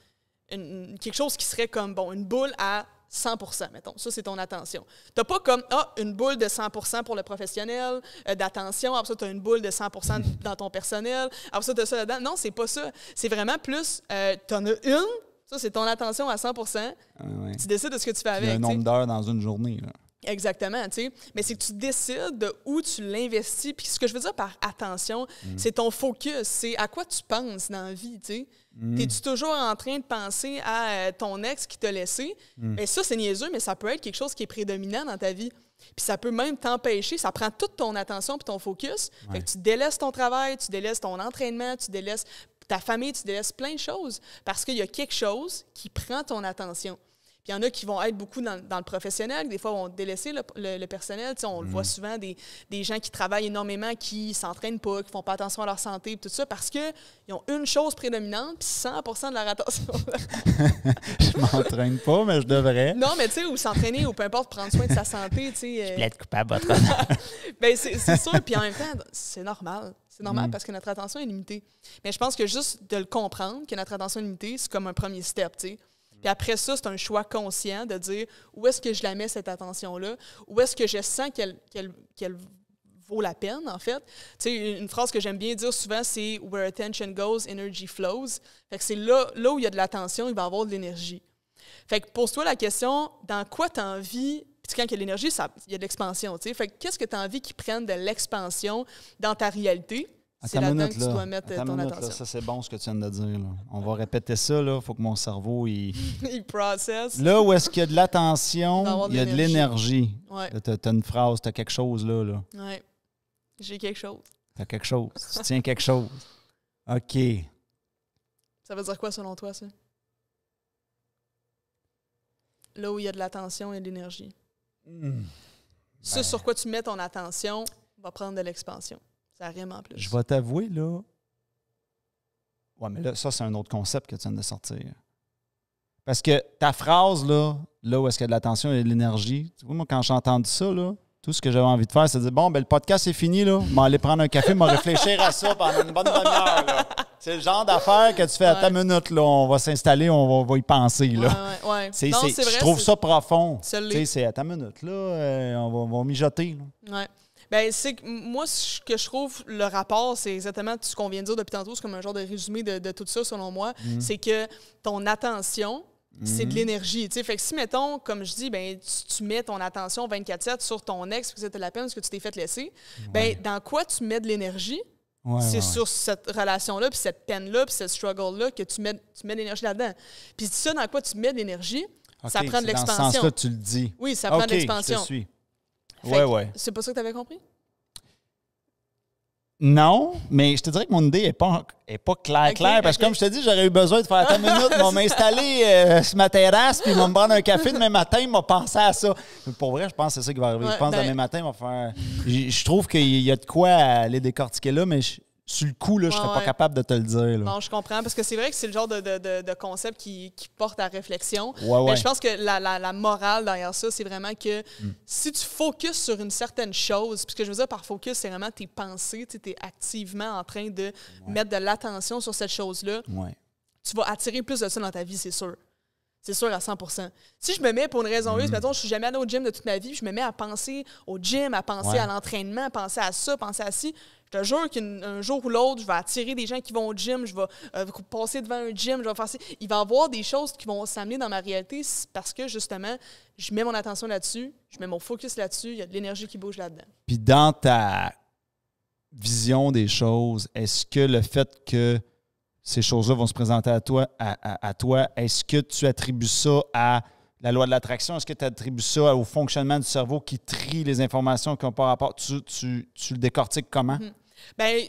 quelque chose qui serait comme, bon, une boule à 100%, mettons. Ça, c'est ton attention. Tu n'as pas comme, une boule de 100% pour le professionnel, d'attention, après ça, tu as une boule de 100% dans ton personnel, après ça, tu as ça là-dedans. Non, c'est pas ça. C'est vraiment plus, tu en as une, ça, c'est ton attention à 100%. Tu décides de ce que tu fais avec. Il y a un nombre d'heures dans une journée, là. Exactement, tu sais. Mais c'est que tu décides de où tu l'investis. Puis ce que je veux dire par attention, c'est ton focus. C'est à quoi tu penses dans la vie, tu sais. T'es-tu toujours en train de penser à ton ex qui t'a laissé? Mais ça, c'est niaiseux, mais ça peut être quelque chose qui est prédominant dans ta vie. Puis ça peut même t'empêcher, ça prend toute ton attention puis ton focus. Fait que tu délaisses ton travail, tu délaisses ton entraînement, tu délaisses ta famille, tu délaisses plein de choses parce qu'il y a quelque chose qui prend ton attention. Puis il y en a qui vont être beaucoup dans le professionnel, des fois vont délaisser le personnel. Tu sais, on le voit souvent, des gens qui travaillent énormément, qui ne s'entraînent pas, qui ne font pas attention à leur santé, tout ça, parce qu'ils ont une chose prédominante, puis 100% de leur attention. Je m'entraîne pas, mais je devrais. Non, mais tu sais, ou s'entraîner, ou peu importe, prendre soin de sa santé, tu sais. Je plaide coupable, votre honneur. Bien, c'est sûr, puis en même temps, c'est normal. C'est normal parce que notre attention est limitée. Mais je pense que juste de le comprendre, que notre attention est limitée, c'est comme un premier step, tu sais. Puis après ça, c'est un choix conscient de dire où est-ce que je la mets, cette attention-là, où est-ce que je sens qu'elle vaut la peine, en fait. Tu sais, une phrase que j'aime bien dire souvent, c'est « Where attention goes, energy flows ». Fait que c'est là où il y a de l'attention, il va y avoir de l'énergie. Fait que pose-toi la question, dans quoi tu as envie... Puis quand il y a de l'énergie, il y a de l'expansion, tu sais. Fait que qu'est-ce que tu as envie qui prenne de l'expansion dans ta réalité? C'est là-dedans que tu dois mettre ton attention. Là, ça, c'est bon ce que tu viens de dire. Là. On va répéter ça. Il faut que mon cerveau... il processe. Là où est-ce qu'il y a de l'attention, il y a de l'énergie. Ouais. Tu as une phrase, tu as quelque chose là. Oui. J'ai quelque chose. Tu as quelque chose. Tu tiens quelque chose. OK. Ça veut dire quoi selon toi, ça? Là où il y a de l'attention et de l'énergie. Ce sur quoi tu mets ton attention va prendre de l'expansion. Ça rime en plus. Je vais t'avouer, là... Ouais, mais là, ça, c'est un autre concept que tu viens de sortir. Parce que ta phrase, là où est-ce qu'il y a de l'attention et de l'énergie, tu vois, moi, quand j'ai entendu ça, là, tout ce que j'avais envie de faire, c'est de dire, bon, ben le podcast est fini, là. Je vais aller prendre un café, je vais réfléchir à ça pendant une bonne demi-heure, là. C'est le genre d'affaire que tu fais à ta minute, là. On va s'installer, on va y penser, là. Ouais. C'est vrai, je trouve ça profond. C'est à ta minute, là. On va mijoter, là. Ouais. Bien, c'est que moi, ce que je trouve, le rapport, c'est exactement ce qu'on vient de dire depuis tantôt. C'est comme un genre de résumé de tout ça, selon moi. C'est que ton attention, c'est de l'énergie. Tu sais, fait que si, mettons, comme je dis, ben, tu mets ton attention 24/7 sur ton ex, parce que tu as la peine, parce que tu t'es fait laisser, ben, dans quoi tu mets de l'énergie? C'est sur cette relation-là, puis cette peine-là, puis cette struggle-là que tu mets de l'énergie là-dedans. Puis ça, dans quoi tu mets de l'énergie, ça prend de l'expansion. Dans ce sens-là, tu le dis. Oui, ça prend de l'expansion. Je te suis. Oui. C'est pas ça que tu avais compris? Non, mais je te dirais que mon idée n'est pas claire, parce que comme je te dis, j'aurais eu besoin de faire ta minute, de m'installer sur ma terrasse, puis me prendre un café demain matin, m'a pensé à ça. Mais pour vrai, je pense que c'est ça qui va arriver. Je pense demain matin, va faire. Je trouve qu'il y a de quoi aller décortiquer là, mais sur le coup, là, je ne serais pas capable de te le dire. Là. Non, je comprends, parce que c'est vrai que c'est le genre de concept qui porte à réflexion. Ouais. Mais je pense que la morale derrière ça, c'est vraiment que si tu focuses sur une certaine chose, puis ce que je veux dire par focus, c'est vraiment tes pensées, tu es activement en train de mettre de l'attention sur cette chose-là, tu vas attirer plus de ça dans ta vie, c'est sûr. C'est sûr à 100%. Si je me mets pour une raison heureuse, mettons, je suis jamais allée au gym de toute ma vie, puis je me mets à penser au gym, à penser à l'entraînement, à penser à ça, penser à ci, je te jure qu'un jour ou l'autre, je vais attirer des gens qui vont au gym, je vais passer devant un gym, je vais faire ça. Il va y avoir des choses qui vont s'amener dans ma réalité parce que, justement, je mets mon attention là-dessus, je mets mon focus là-dessus, il y a de l'énergie qui bouge là-dedans. Puis dans ta vision des choses, est-ce que le fait que ces choses-là vont se présenter à toi, est-ce que tu attribues ça à la loi de l'attraction? Est-ce que tu attribues ça au fonctionnement du cerveau qui trie les informations qui n'ont pas rapport? Tu le décortiques comment? Bien,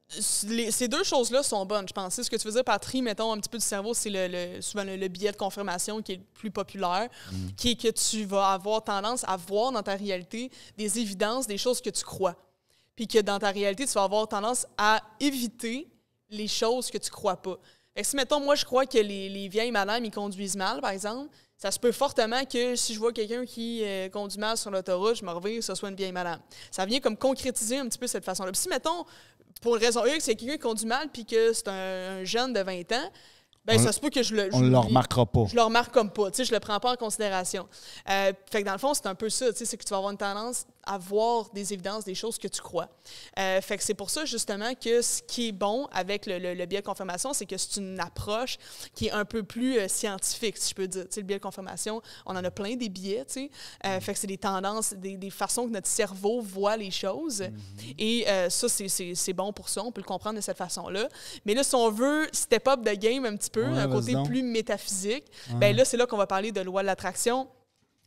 ces deux choses-là sont bonnes, je pense. Ce que tu veux dire par tri, mettons, un petit peu du cerveau, c'est souvent le biais de confirmation qui est le plus populaire, qui est que tu vas avoir tendance à voir dans ta réalité des évidences, des choses que tu crois. Puis que dans ta réalité, tu vas avoir tendance à éviter les choses que tu crois pas. Fait que si, mettons, moi, je crois que les vieilles madames, ils conduisent mal, par exemple, ça se peut fortement que si je vois quelqu'un qui conduit mal sur l'autoroute, je me revire, que ce soit une vieille madame. Ça vient comme concrétiser un petit peu cette façon-là. Puis si, mettons, pour une raison X, c'est quelqu'un qui conduit mal puis que c'est un jeune de 20 ans, bien, ça se peut que on ne le remarquera pas. Je le remarque comme pas. Tu sais, je le prends pas en considération. Fait que dans le fond, c'est un peu ça. Tu sais, c'est que tu vas avoir une tendance voir des évidences des choses que tu crois. Fait que c'est pour ça, justement, que ce qui est bon avec le biais de confirmation, c'est que c'est une approche qui est un peu plus scientifique, si je peux dire. Tu sais, le biais de confirmation, on en a plein des biais, tu sais. Fait que c'est des tendances, des façons que notre cerveau voit les choses. Et ça, c'est bon pour ça. On peut le comprendre de cette façon-là. Mais là, si on veut step up the game un petit peu, un côté plus métaphysique, ben là, c'est là qu'on va parler de loi de l'attraction.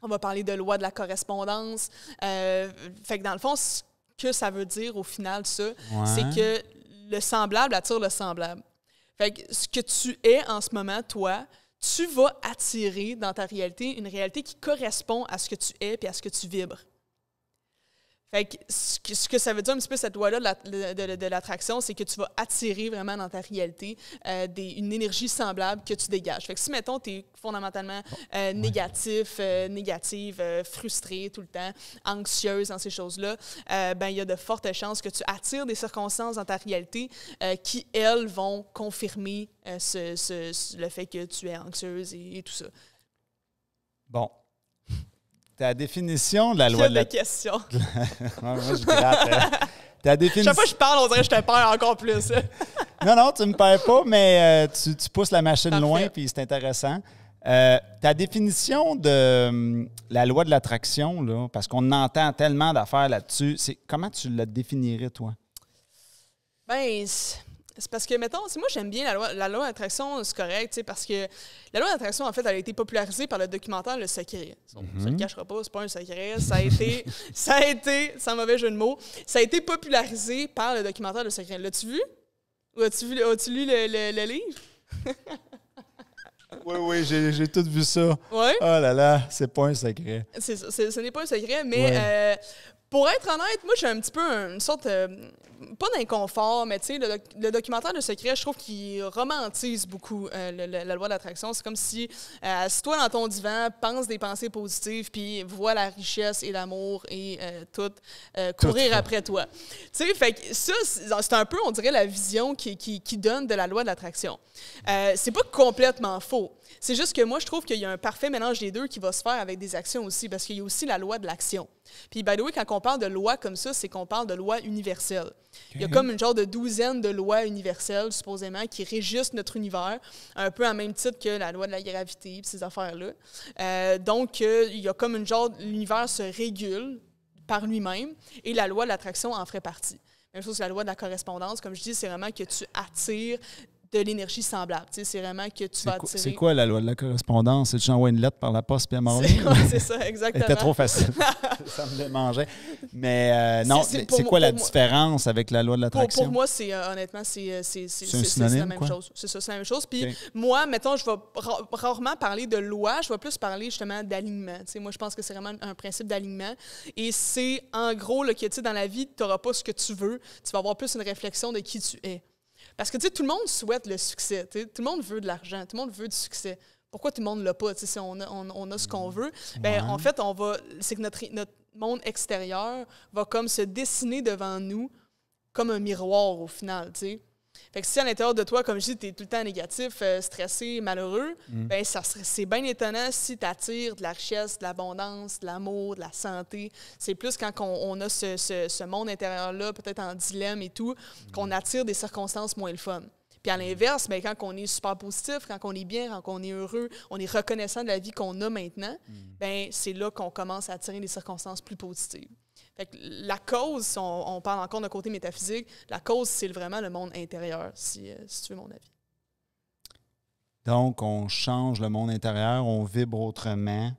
On va parler de loi de la correspondance. Fait que dans le fond, ce que ça veut dire au final, ça, c'est que le semblable attire le semblable. Fait que ce que tu es en ce moment, toi, tu vas attirer dans ta réalité une réalité qui correspond à ce que tu es et à ce que tu vibres. Fait que ce que ça veut dire un petit peu, cette loi-là de l'attraction, c'est que tu vas attirer vraiment dans ta réalité une énergie semblable que tu dégages. Fait que si, mettons, tu es fondamentalement négative, frustrée tout le temps, anxieuse dans ces choses-là, ben il y a de fortes chances que tu attires des circonstances dans ta réalité qui, elles, vont confirmer le fait que tu es anxieuse et tout ça. Bon. Ta définition de la loi de la... questions. Moi, je gratte. Ta définition... Chaque fois que je parle, on dirait que je te perds encore plus. Non, tu ne me perds pas, mais tu pousses la machine Parfait. loin, puis c'est intéressant. Ta définition de la loi de l'attraction, là, parce qu'on entend tellement d'affaires là-dessus, comment tu la définirais, toi? Ben, c'est parce que, mettons, moi, j'aime bien la loi d'attraction, c'est correct, parce que la loi d'attraction, en fait, elle a été popularisée par le documentaire Le Secret. On ne le cachera pas, c'est pas un secret. Ça a été, sans mauvais jeu de mots, ça a été popularisé par le documentaire Le Secret. L'as-tu vu? Ou as-tu lu le livre? Oui, j'ai tout vu ça. Oui? Oh là là, c'est pas un secret. C'est ça, ce n'est pas un secret, mais pour être honnête, moi, j'ai un petit peu une sorte... pas d'inconfort, mais tu sais, le documentaire Le Secret, je trouve qu'il romantise beaucoup la loi de l'attraction. C'est comme si, assis-toi dans ton divan, pense des pensées positives, puis vois la richesse et l'amour et tout courir après toi. Tu sais, fait que ça, c'est un peu, on dirait, la vision qui donne de la loi de l'attraction. C'est pas complètement faux. C'est juste que moi, je trouve qu'il y a un parfait mélange des deux qui va se faire avec des actions aussi, parce qu'il y a aussi la loi de l'action. Puis, by the way, quand on parle de loi comme ça, c'est qu'on parle de loi universelle. Okay. Il y a comme une genre de douzaine de lois universelles, supposément, qui régissent notre univers, un peu en même titre que la loi de la gravité et ces affaires-là. Donc, il y a comme une genre... L'univers se régule par lui-même et la loi de l'attraction en ferait partie. Même chose que la loi de la correspondance, comme je dis, c'est vraiment que tu attires de l'énergie semblable. Tu sais, c'est vraiment que tu vas attirer... C'est quoi la loi de la correspondance? C'est que j'envoie une lettre par la poste puis elle m'en c'est ça, exactement. C'était trop facile. Ça me démangeait. Mais non, c'est quoi la différence avec la loi de l'attraction? Pour moi, honnêtement, c'est la même chose. C'est ça, c'est la même chose. Puis moi, mettons, je vais rarement parler de loi, je vais plus parler justement d'alignement. Tu sais, moi, je pense que c'est vraiment un principe d'alignement. Et c'est en gros là, que tu sais, dans la vie, tu n'auras pas ce que tu veux. Tu vas avoir plus une réflexion de qui tu es. Parce que, tu sais, tout le monde souhaite le succès. Tout le monde veut de l'argent. Tout le monde veut du succès. Pourquoi tout le monde ne l'a pas? Si on a ce qu'on veut, ben en fait, c'est que notre monde extérieur va comme se dessiner devant nous comme un miroir, au final, tu sais. Fait que si à l'intérieur de toi, comme je dis, tu es tout le temps négatif, stressé, malheureux, ben c'est bien étonnant si tu attires de la richesse, de l'abondance, de l'amour, de la santé. C'est plus quand on a ce monde intérieur-là, peut-être en dilemme et tout, qu'on attire des circonstances moins le fun. Puis à l'inverse, ben, quand on est super positif, quand on est bien, quand on est heureux, on est reconnaissant de la vie qu'on a maintenant, ben c'est là qu'on commence à attirer des circonstances plus positives. Fait que la cause, si on parle encore d'un côté métaphysique, la cause, c'est vraiment le monde intérieur, si tu veux mon avis. Donc, on change le monde intérieur, on vibre autrement,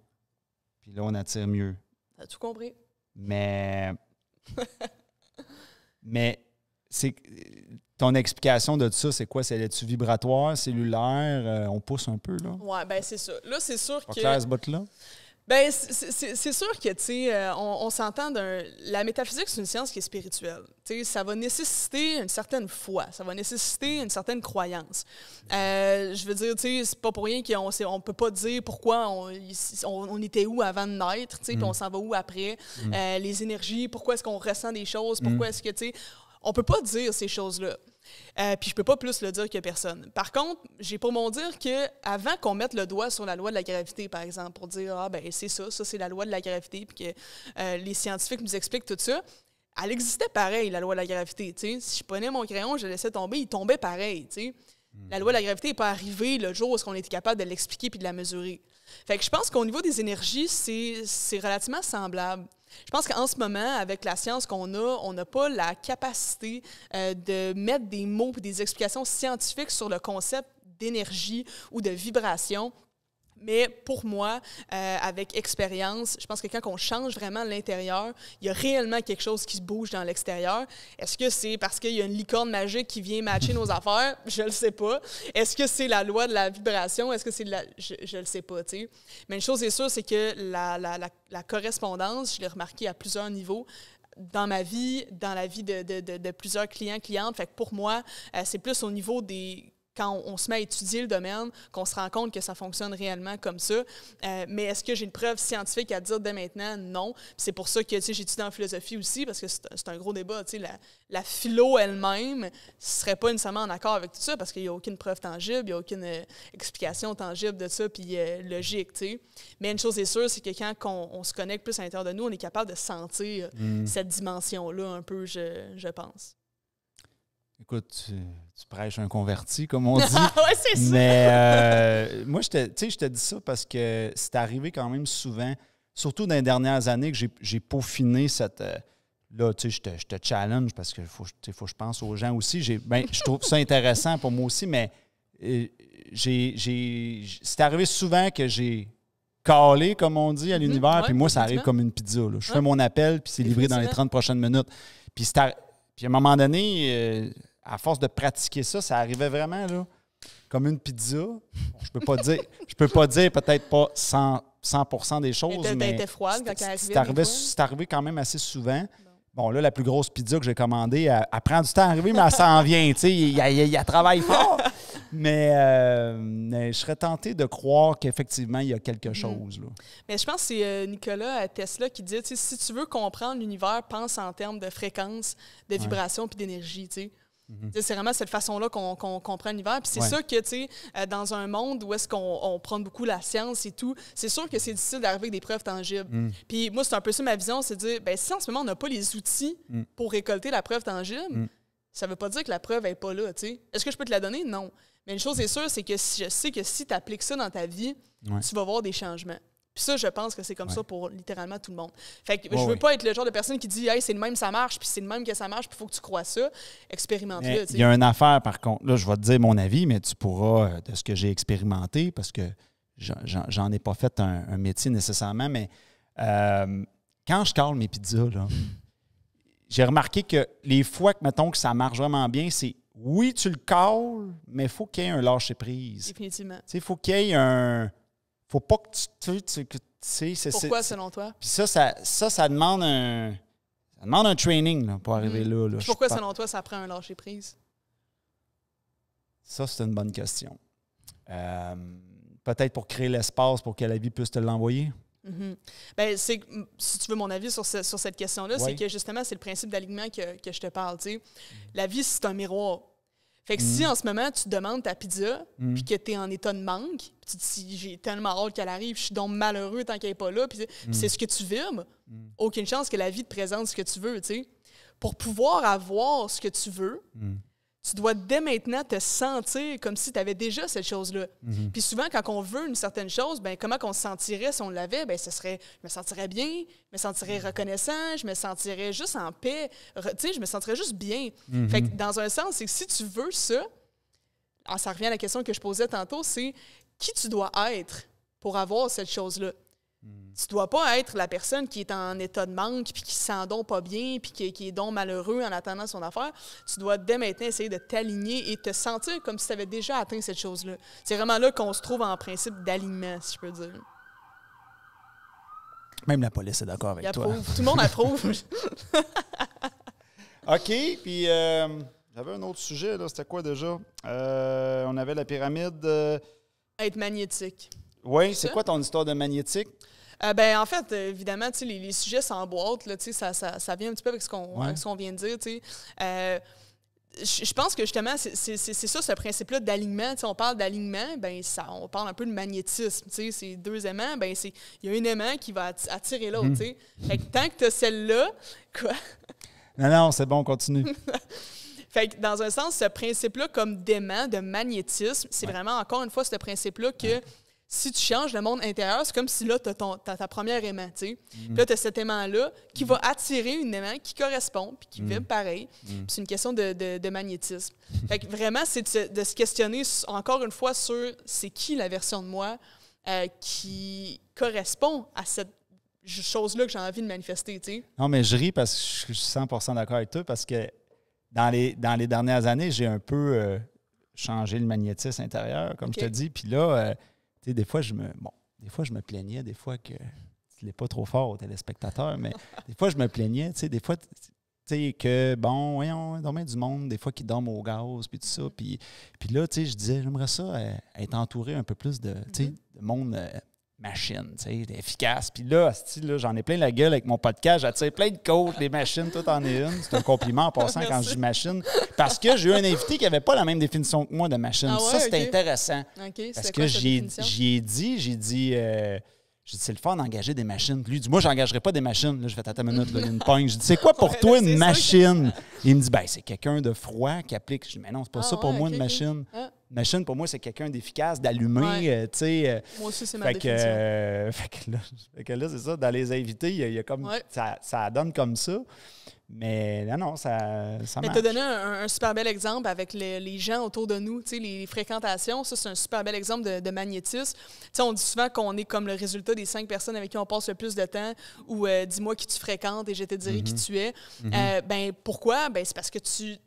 puis là, on attire mieux. T'as tout compris. Mais c'est... Ton explication de ça, c'est quoi? C'est vibratoire, cellulaire? On pousse un peu, là? Oui, bien, c'est ça. Là, c'est sûr pas que... clair, ce bout-là? Bien, c'est sûr que, tu sais, on s'entend la métaphysique, c'est une science qui est spirituelle. Tu sais, ça va nécessiter une certaine foi, ça va nécessiter une certaine croyance. Je veux dire, tu sais, c'est pas pour rien qu'on peut pas dire pourquoi on était où avant de naître, tu sais, puis on s'en va où après. Les énergies, pourquoi est-ce qu'on ressent des choses, pourquoi est-ce que, tu sais... On peut pas dire ces choses-là. Puis je peux pas plus le dire que personne. Par contre, j'ai pour mon dire qu'avant qu'on mette le doigt sur la loi de la gravité, par exemple, pour dire « Ah, ben c'est ça c'est la loi de la gravité », puis que les scientifiques nous expliquent tout ça, elle existait pareil, la loi de la gravité. T'sais. Si je prenais mon crayon, je le laissais tomber, il tombait pareil. T'sais. La loi de la gravité n'est pas arrivée le jour où on était capable de l'expliquer puis de la mesurer. Fait que je pense qu'au niveau des énergies, c'est relativement semblable. Je pense qu'en ce moment, avec la science qu'on a, on n'a pas la capacité de mettre des mots et des explications scientifiques sur le concept d'énergie ou de vibration. Mais pour moi, avec expérience, je pense que quand on change vraiment l'intérieur, il y a réellement quelque chose qui se bouge dans l'extérieur. Est-ce que c'est parce qu'il y a une licorne magique qui vient matcher nos affaires? Je le sais pas. Est-ce que c'est la loi de la vibration? Est-ce que c'est Je le sais pas, tu sais. Mais une chose est sûre, c'est que la correspondance, je l'ai remarqué à plusieurs niveaux, dans ma vie, dans la vie de plusieurs clients, clientes. Fait que pour moi, c'est plus au niveau des... Quand on se met à étudier le domaine, qu'on se rend compte que ça fonctionne réellement comme ça. Mais est-ce que j'ai une preuve scientifique à dire dès maintenant? Non. C'est pour ça que j'étudie en philosophie aussi, parce que c'est un gros débat. La philo elle-même ne serait pas nécessairement en accord avec tout ça, parce qu'il n'y a aucune preuve tangible, il n'y a aucune explication tangible de ça, puis logique. T'sais. Mais une chose est sûre, c'est que quand on se connecte plus à l'intérieur de nous, on est capable de sentir cette dimension-là un peu, je pense. Écoute, tu prêches un converti, comme on dit. Oui, c'est ça. Mais moi, je te dis ça parce que c'est arrivé quand même souvent, surtout dans les dernières années, que j'ai peaufiné cette... là, tu sais, je te challenge parce qu'il faut que je pense aux gens aussi. Je trouve ça intéressant pour moi aussi, mais c'est arrivé souvent que j'ai calé, comme on dit, à l'univers, puis moi, ça arrive comme une pizza. Là. Je fais mon appel, puis c'est livré dans les 30 prochaines minutes. Puis à un moment donné... à force de pratiquer ça, ça arrivait vraiment là, comme une pizza. Je peux pas dire peut-être pas 100% des choses, mais était froide quand elle c'est arrivé quand même assez souvent. Bon, là, la plus grosse pizza que j'ai commandée, elle prend du temps à arriver, mais elle s'en vient. Tu sais, il travaille fort. Mais je serais tenté de croire qu'effectivement, il y a quelque chose. Là. Mais je pense que c'est Nikola Tesla qui dit, si tu veux comprendre l'univers, pense en termes de fréquence, de vibration puis d'énergie, tu sais. C'est vraiment cette façon-là qu'on comprend l'univers. Puis c'est ça que, tu sais, dans un monde où est-ce qu'on prend beaucoup la science et tout, c'est sûr que c'est difficile d'arriver avec des preuves tangibles. Puis moi, c'est un peu ça ma vision, c'est de dire, ben si en ce moment, on n'a pas les outils pour récolter la preuve tangible, ça ne veut pas dire que la preuve n'est pas là, tu sais. Est-ce que je peux te la donner? Non. Mais une chose est sûre, c'est que je sais que si tu appliques ça dans ta vie, tu vas voir des changements. Puis ça, je pense que c'est comme ça pour littéralement tout le monde. Fait que je veux pas être le genre de personne qui dit « Hey, c'est le même, ça marche, puis c'est le même que ça marche, puis il faut que tu crois ça. » Expérimente-le. Il y a une affaire, par contre. Là, je vais te dire mon avis, mais tu pourras, de ce que j'ai expérimenté, parce que j'en ai pas fait un métier nécessairement, mais quand je cale mes pizzas, là, j'ai remarqué que les fois que, mettons, que ça marche vraiment bien, c'est oui, tu le cales, mais il faut qu'il y ait un lâcher-prise. Définitivement. Il faut qu'il y ait un... Faut pas que Pourquoi, selon toi? Puis ça demande un training là, pour arriver là. Pourquoi, selon toi, ça prend un lâcher-prise? Ça, c'est une bonne question. Peut-être pour créer l'espace pour que la vie puisse te l'envoyer? Ben, si tu veux mon avis sur cette question-là, c'est que justement, c'est le principe d'alignement que je te parle. T'sais. La vie, c'est un miroir. Fait que si en ce moment, tu demandes ta pizza, puis que tu es en état de manque, puis tu te dis, j'ai tellement hâte qu'elle arrive, je suis donc malheureux tant qu'elle n'est pas là, puis c'est ce que tu vibres, aucune chance que la vie te présente ce que tu veux, tu sais. Pour pouvoir avoir ce que tu veux, tu dois dès maintenant te sentir comme si tu avais déjà cette chose-là. Puis souvent, quand on veut une certaine chose, ben comment on se sentirait si on l'avait? Ben ce serait, je me sentirais bien, je me sentirais reconnaissant, je me sentirais juste en paix, tu sais, je me sentirais juste bien. Fait que dans un sens, c'est que si tu veux ça, ça revient à la question que je posais tantôt, c'est qui tu dois être pour avoir cette chose-là? Tu dois pas être la personne qui est en état de manque, puis qui se sent donc pas bien, puis qui est donc malheureux en attendant son affaire. Tu dois dès maintenant essayer de t'aligner et te sentir comme si tu avais déjà atteint cette chose-là. C'est vraiment là qu'on se trouve en principe d'alignement, si je peux dire. Même la police est d'accord avec toi. Tout le monde approuve. OK, puis j'avais un autre sujet, là. C'était quoi déjà? On avait la pyramide... Être magnétique. Oui, c'est quoi ton histoire de magnétique? En fait, évidemment, les sujets s'emboîtent, là, ça vient un petit peu avec ce qu'on vient de dire. Je pense que justement, c'est ça, ce principe-là d'alignement. On parle d'alignement, on parle un peu de magnétisme. Ces deux aimants, il y a un aimant qui va attirer l'autre. Fait que tant que tu as celle-là, quoi? Non, c'est bon, on continue. Fait que dans un sens, ce principe-là comme d'aimant, de magnétisme, c'est vraiment, encore une fois, ce principe-là que si tu changes le monde intérieur, c'est comme si là, tu as ta première aimant, tu sais. Puis là, tu as cet aimant-là qui va attirer une aimant qui correspond puis qui vibre pareil. Puis c'est une question de magnétisme. Fait que vraiment, c'est de se questionner, encore une fois, sur c'est qui la version de moi qui correspond à cette chose-là que j'ai envie de manifester, tu sais. Non, mais je ris parce que je suis 100% d'accord avec toi parce que dans les dernières années, j'ai un peu changé le magnétisme intérieur, comme je te dis. Puis là, tu sais, des fois, je me plaignais, des fois que tu l'es pas trop fort aux téléspectateurs, mais des fois, je me plaignais, tu sais, des fois, tu sais, que, bon, voyons, il y a bien du monde, des fois, qui dorment au gaz, puis tout ça. Puis là, tu sais, je disais, j'aimerais ça être entouré un peu plus de monde machine, tu sais, efficace. Puis là, j'en ai plein la gueule avec mon podcast. J'attire plein de coachs, des machines, tout en est une. C'est un compliment en passant quand je dis machine. Parce que j'ai eu un invité qui n'avait pas la même définition que moi de machine. Ça, c'était intéressant. Parce que j'ai dit, c'est le fun d'engager des machines. Puis lui, il dit, moi, je n'engagerai pas des machines. Là, je fais, attends une minute, là, une pogne. Je dis, c'est quoi pour toi une machine? Il me dit, c'est quelqu'un de froid qui applique. Je dis, mais non, c'est pas ça pour moi, une machine. Une machine, pour moi, c'est quelqu'un d'efficace, d'allumé. Moi aussi, c'est ma définition. Fait que là, c'est ça. Dans les invités, il y a comme ça donne comme ça. Mais non, ça marche. Mais tu as donné un super bel exemple avec les gens autour de nous, les fréquentations. Ça, c'est un super bel exemple de magnétisme. On dit souvent qu'on est comme le résultat des 5 personnes avec qui on passe le plus de temps ou dis-moi qui tu fréquentes et je te dirai qui tu es. Pourquoi? C'est parce que tu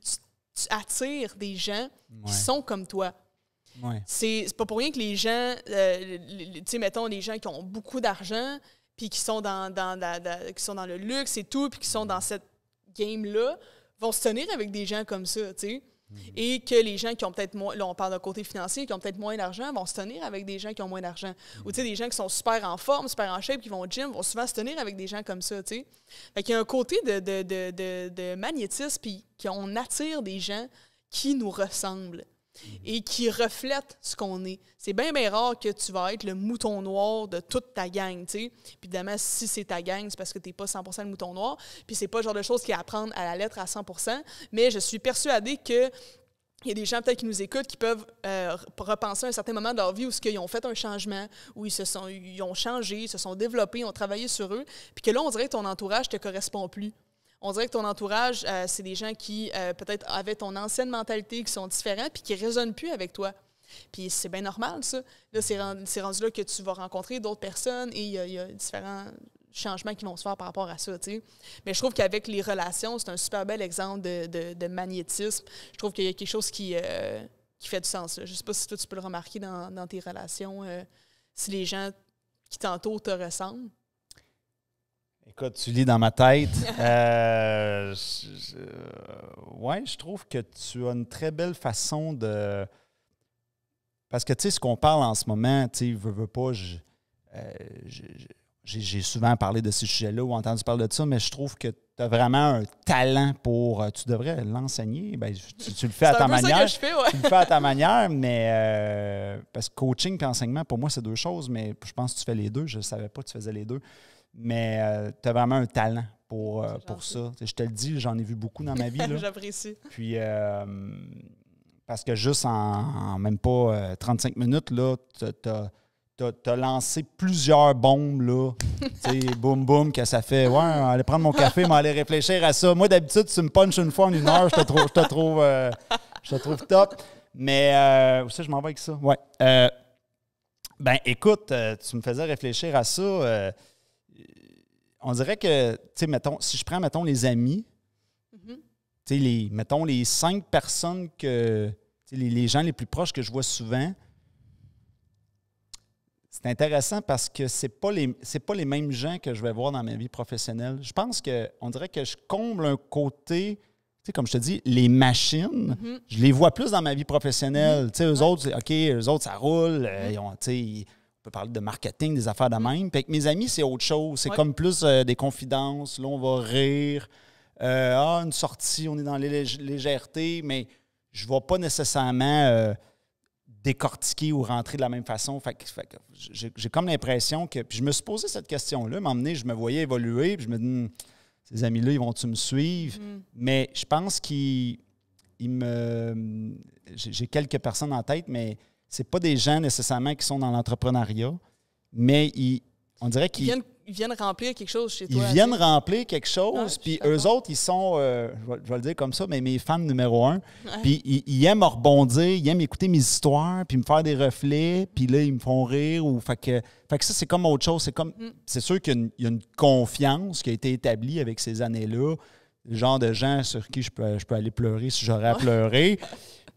attires des gens qui sont comme toi. Ouais. C'est pas pour rien que les gens, mettons, les gens qui ont beaucoup d'argent puis qui sont dans le luxe et tout, puis qui sont dans cette game-là, vont se tenir avec des gens comme ça, tu sais. Et que les gens qui ont peut-être moins, là on parle d'un côté financier, qui ont peut-être moins d'argent, vont se tenir avec des gens qui ont moins d'argent. Ou tu sais, des gens qui sont super en forme, super en shape, qui vont au gym, vont souvent se tenir avec des gens comme ça, tu sais. Fait qu'il y a un côté de magnétisme, puis qu'on attire des gens qui nous ressemblent et qui reflètent ce qu'on est. C'est bien rare que tu vas être le mouton noir de toute ta gang, tu sais. Puis évidemment, si c'est ta gang, c'est parce que tu n'es pas 100% le mouton noir. Puis c'est pas le genre de choses qui est à prendre à la lettre à 100%. Mais je suis persuadée que il y a des gens peut-être qui nous écoutent qui peuvent repenser à un certain moment de leur vie où ils ont fait un changement, où ils ont changé, ils se sont développés, ils ont travaillé sur eux, puis que là, on dirait que ton entourage ne te correspond plus. On dirait que ton entourage, c'est des gens qui peut-être avaient ton ancienne mentalité, qui sont différents, puis qui ne résonnent plus avec toi. Puis c'est bien normal, ça. Là, c'est rendu là que tu vas rencontrer d'autres personnes et il y a différents changements qui vont se faire par rapport à ça, tu sais. Mais je trouve qu'avec les relations, c'est un super bel exemple de magnétisme. Je trouve qu'il y a quelque chose qui fait du sens, là. Je ne sais pas si toi, tu peux le remarquer dans tes relations, si les gens qui t'entourent te ressemblent. Écoute, tu lis dans ma tête. Ouais, je trouve que tu as une très belle façon de... Parce que, tu sais, ce qu'on parle en ce moment, tu sais, veux pas, j'ai souvent parlé de ces sujets-là ou entendu parler de ça, mais je trouve que tu as vraiment un talent pour... Tu devrais l'enseigner. Ben, tu le fais à ta manière. C'est un peu ça que je fais, ouais. Tu le fais à ta manière, mais... parce que coaching et enseignement, pour moi, c'est deux choses, mais je pense que tu fais les deux. Je ne savais pas que tu faisais les deux. Mais tu as vraiment un talent pour ça. Je te le dis, j'en ai vu beaucoup dans ma vie. J'apprécie. Puis, parce que juste en même pas 35 minutes, tu as lancé plusieurs bombes, là. Tu sais, boum, boum, que ça fait, ouais, aller prendre mon café, m'aller réfléchir à ça. Moi, d'habitude, tu me punches une fois en 1 heure, je te trouve top. Mais, où ça, je m'en vais avec ça? Ouais. Ben, écoute, tu me faisais réfléchir à ça. On dirait que, tu sais, mettons, si je prends, mettons, les amis, tu sais, mettons, les 5 personnes que, les gens les plus proches que je vois souvent, c'est intéressant parce que c'est pas les mêmes gens que je vais voir dans ma vie professionnelle. Je pense qu'on dirait que je comble un côté, tu sais, comme je te dis, les machines, je les vois plus dans ma vie professionnelle. Tu sais, eux autres, OK, eux autres, ça roule, tu sais, peut parler de marketing, des affaires de même. Puis avec mes amis, c'est autre chose. C'est comme plus des confidences. Là, on va rire. Une sortie, on est dans les légèretés, mais je ne vais pas nécessairement décortiquer ou rentrer de la même façon. Fait que j'ai comme l'impression que... Puis je me suis posé cette question-là. À un moment donné, je me voyais évoluer, puis je me dis, ces amis-là, ils vont-tu me suivre? Mais je pense qu'ils me... J'ai quelques personnes en tête, mais c'est pas des gens nécessairement qui sont dans l'entrepreneuriat, mais on dirait qu'ils... Ils viennent remplir quelque chose chez toi. Ils viennent remplir quelque chose, puis eux autres, ils sont, je vais le dire comme ça, mais mes fans numéro 1. Puis ils aiment rebondir, ils aiment écouter mes histoires, puis me faire des reflets, puis là, ils me font rire. Fait que ça, c'est comme autre chose. C'est sûr qu'il y a une confiance qui a été établie avec ces années-là. Le genre de gens sur qui je peux aller pleurer si j'aurais à pleurer.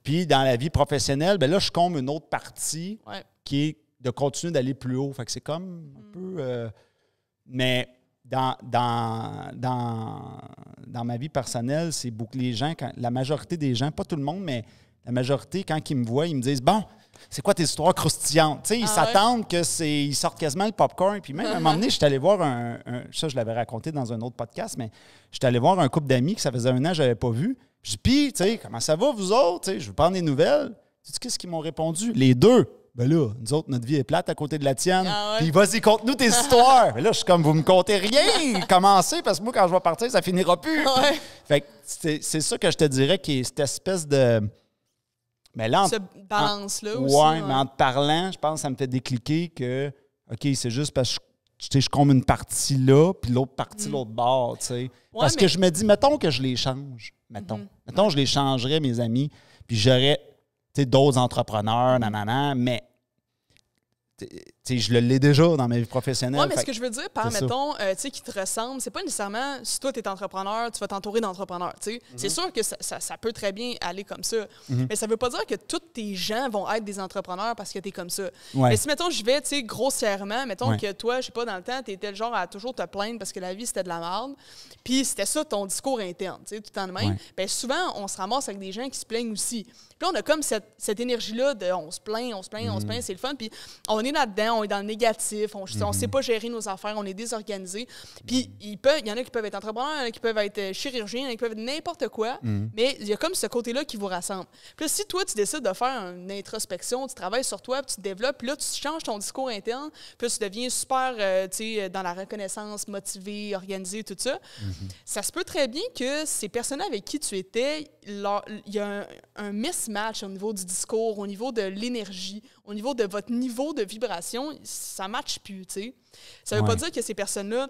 Puis dans la vie professionnelle, ben là, je comble une autre partie qui est de continuer d'aller plus haut. Fait que c'est comme un peu... mais dans ma vie personnelle, c'est beaucoup les gens, la majorité des gens, pas tout le monde, mais la majorité, quand ils me voient, ils me disent « Bon, c'est quoi tes histoires croustillantes? » Tu sais, ils s'attendent ils sortent quasiment le popcorn. Puis même, à un moment donné, je suis allé voir ça, je l'avais raconté dans un autre podcast, mais je suis allé voir un couple d'amis que ça faisait 1 an que je n'avais pas vu. Je dis « Puis, tu sais, comment ça va, vous autres? Tu sais, je veux prendre des nouvelles. » Tu sais, qu'est-ce qu'ils m'ont répondu? Les deux. Ben là, nous autres, notre vie est plate à côté de la tienne. Puis vas-y, conte-nous tes histoires. Mais là, je suis comme, vous me contez rien. Commencez, parce que moi, quand je vais partir, ça finira plus. Fait que c'est ça que je te dirais, qui est cette espèce de... Mais là, ce balance-là aussi. Mais en te parlant, je pense que ça me fait décliquer que, OK, c'est juste parce que je comble une partie là, puis l'autre partie l'autre bord, tu sais. Parce que je me dis, mettons que je les change. Mettons, je les changerais, mes amis, puis j'aurais... d'autres entrepreneurs, mais je l'ai déjà dans ma vie professionnelle. Oui, mais ce que je veux dire par, mettons, qui te ressemble, c'est pas nécessairement, si toi, tu es entrepreneur, tu vas t'entourer d'entrepreneurs. C'est sûr que ça peut très bien aller comme ça. Mais ça veut pas dire que tous tes gens vont être des entrepreneurs parce que tu es comme ça. Mais si, mettons, je vais, grossièrement, mettons que toi, je sais pas, dans le temps, tu étais le genre à toujours te plaindre parce que la vie, c'était de la merde. Puis c'était ça ton discours interne, tout le temps de même. Bien, souvent, on se ramasse avec des gens qui se plaignent aussi. Puis là, on a comme cette énergie-là de on se plaint, c'est le fun. Puis on est là-dedans, on est dans le négatif, on ne sait pas gérer nos affaires, on est désorganisé. Puis il y en a qui peuvent être entrepreneurs, il y en a qui peuvent être chirurgiens, il y en a qui peuvent être n'importe quoi, mais il y a comme ce côté-là qui vous rassemble. Puis là, si toi, tu décides de faire une introspection, tu travailles sur toi, puis tu te développes, puis là, tu changes ton discours interne, puis là, tu deviens super, dans la reconnaissance, motivé, organisé, tout ça, ça se peut très bien que ces personnes avec qui tu étais, il y a un mismatch au niveau du discours, au niveau de l'énergie, au niveau de votre niveau de vibration, ça ne matche plus, tu sais. Ça ne veut pas dire que ces personnes-là,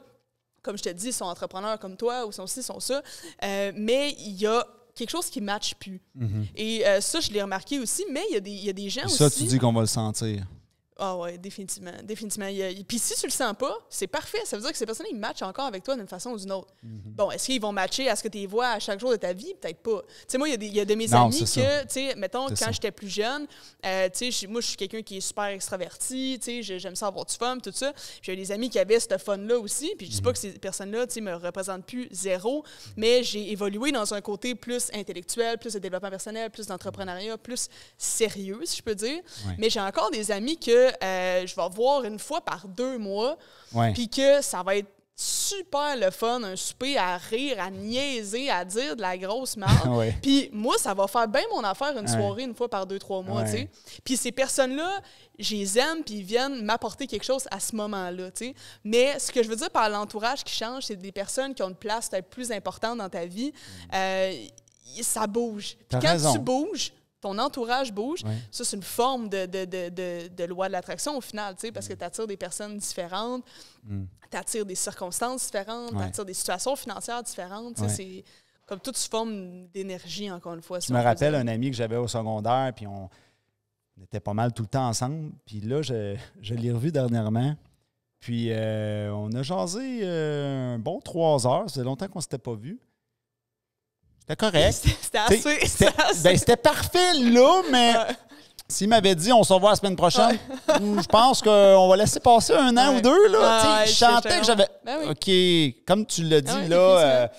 comme je te dis, sont entrepreneurs comme toi ou sont ci, sont ça, mais il y a quelque chose qui ne matche plus. Et ça, je l'ai remarqué aussi, mais il y a des gens aussi... Ça, tu dis qu'on va le sentir. Ah oui, définitivement. Puis si tu le sens pas, c'est parfait. Ça veut dire que ces personnes, ils matchent encore avec toi d'une façon ou d'une autre. Bon, est-ce qu'ils vont matcher à ce que tu les vois à chaque jour de ta vie? Peut-être pas. Tu sais, moi, il y a de mes amis que, tu sais, mettons, quand j'étais plus jeune, tu sais, moi, je suis quelqu'un qui est super extraverti, tu sais, j'aime ça avoir du fun, tout ça. J'ai des amis qui avaient ce fun-là aussi. Puis je dis pas que ces personnes-là, tu sais, me représentent plus zéro, mais j'ai évolué dans un côté plus intellectuel, plus de développement personnel, plus d'entrepreneuriat, plus sérieux, si je peux dire. Mais j'ai encore des amis que je vais voir une fois par 2 mois, puis que ça va être super le fun, un souper à rire, à niaiser, à dire de la grosse merde. Puis moi, ça va faire bien mon affaire une soirée une fois par 2-3 mois, tu sais. Puis ces personnes-là, je les aime, puis ils viennent m'apporter quelque chose à ce moment-là, tu sais. Mais ce que je veux dire par l'entourage qui change, c'est des personnes qui ont une place peut-être plus importante dans ta vie. Ça bouge. Puis quand tu bouges, ton entourage bouge, ça, c'est une forme de loi de l'attraction au final, tu sais, parce que tu attires des personnes différentes, tu attires des circonstances différentes, tu attires des situations financières différentes, tu sais, c'est comme toute forme d'énergie, encore une fois. Je me rappelle un ami que j'avais au secondaire, puis on était pas mal tout le temps ensemble, puis là, je l'ai revu dernièrement, puis on a jasé un bon 3 heures, ça faisait longtemps qu'on ne s'était pas vu. C'était correct. C'était parfait là, mais s'il m'avait dit on se revoit la semaine prochaine, je pense qu'on va laisser passer 1 an ou 2. Là. Je sentais que j'avais. OK, comme tu l'as dit, là,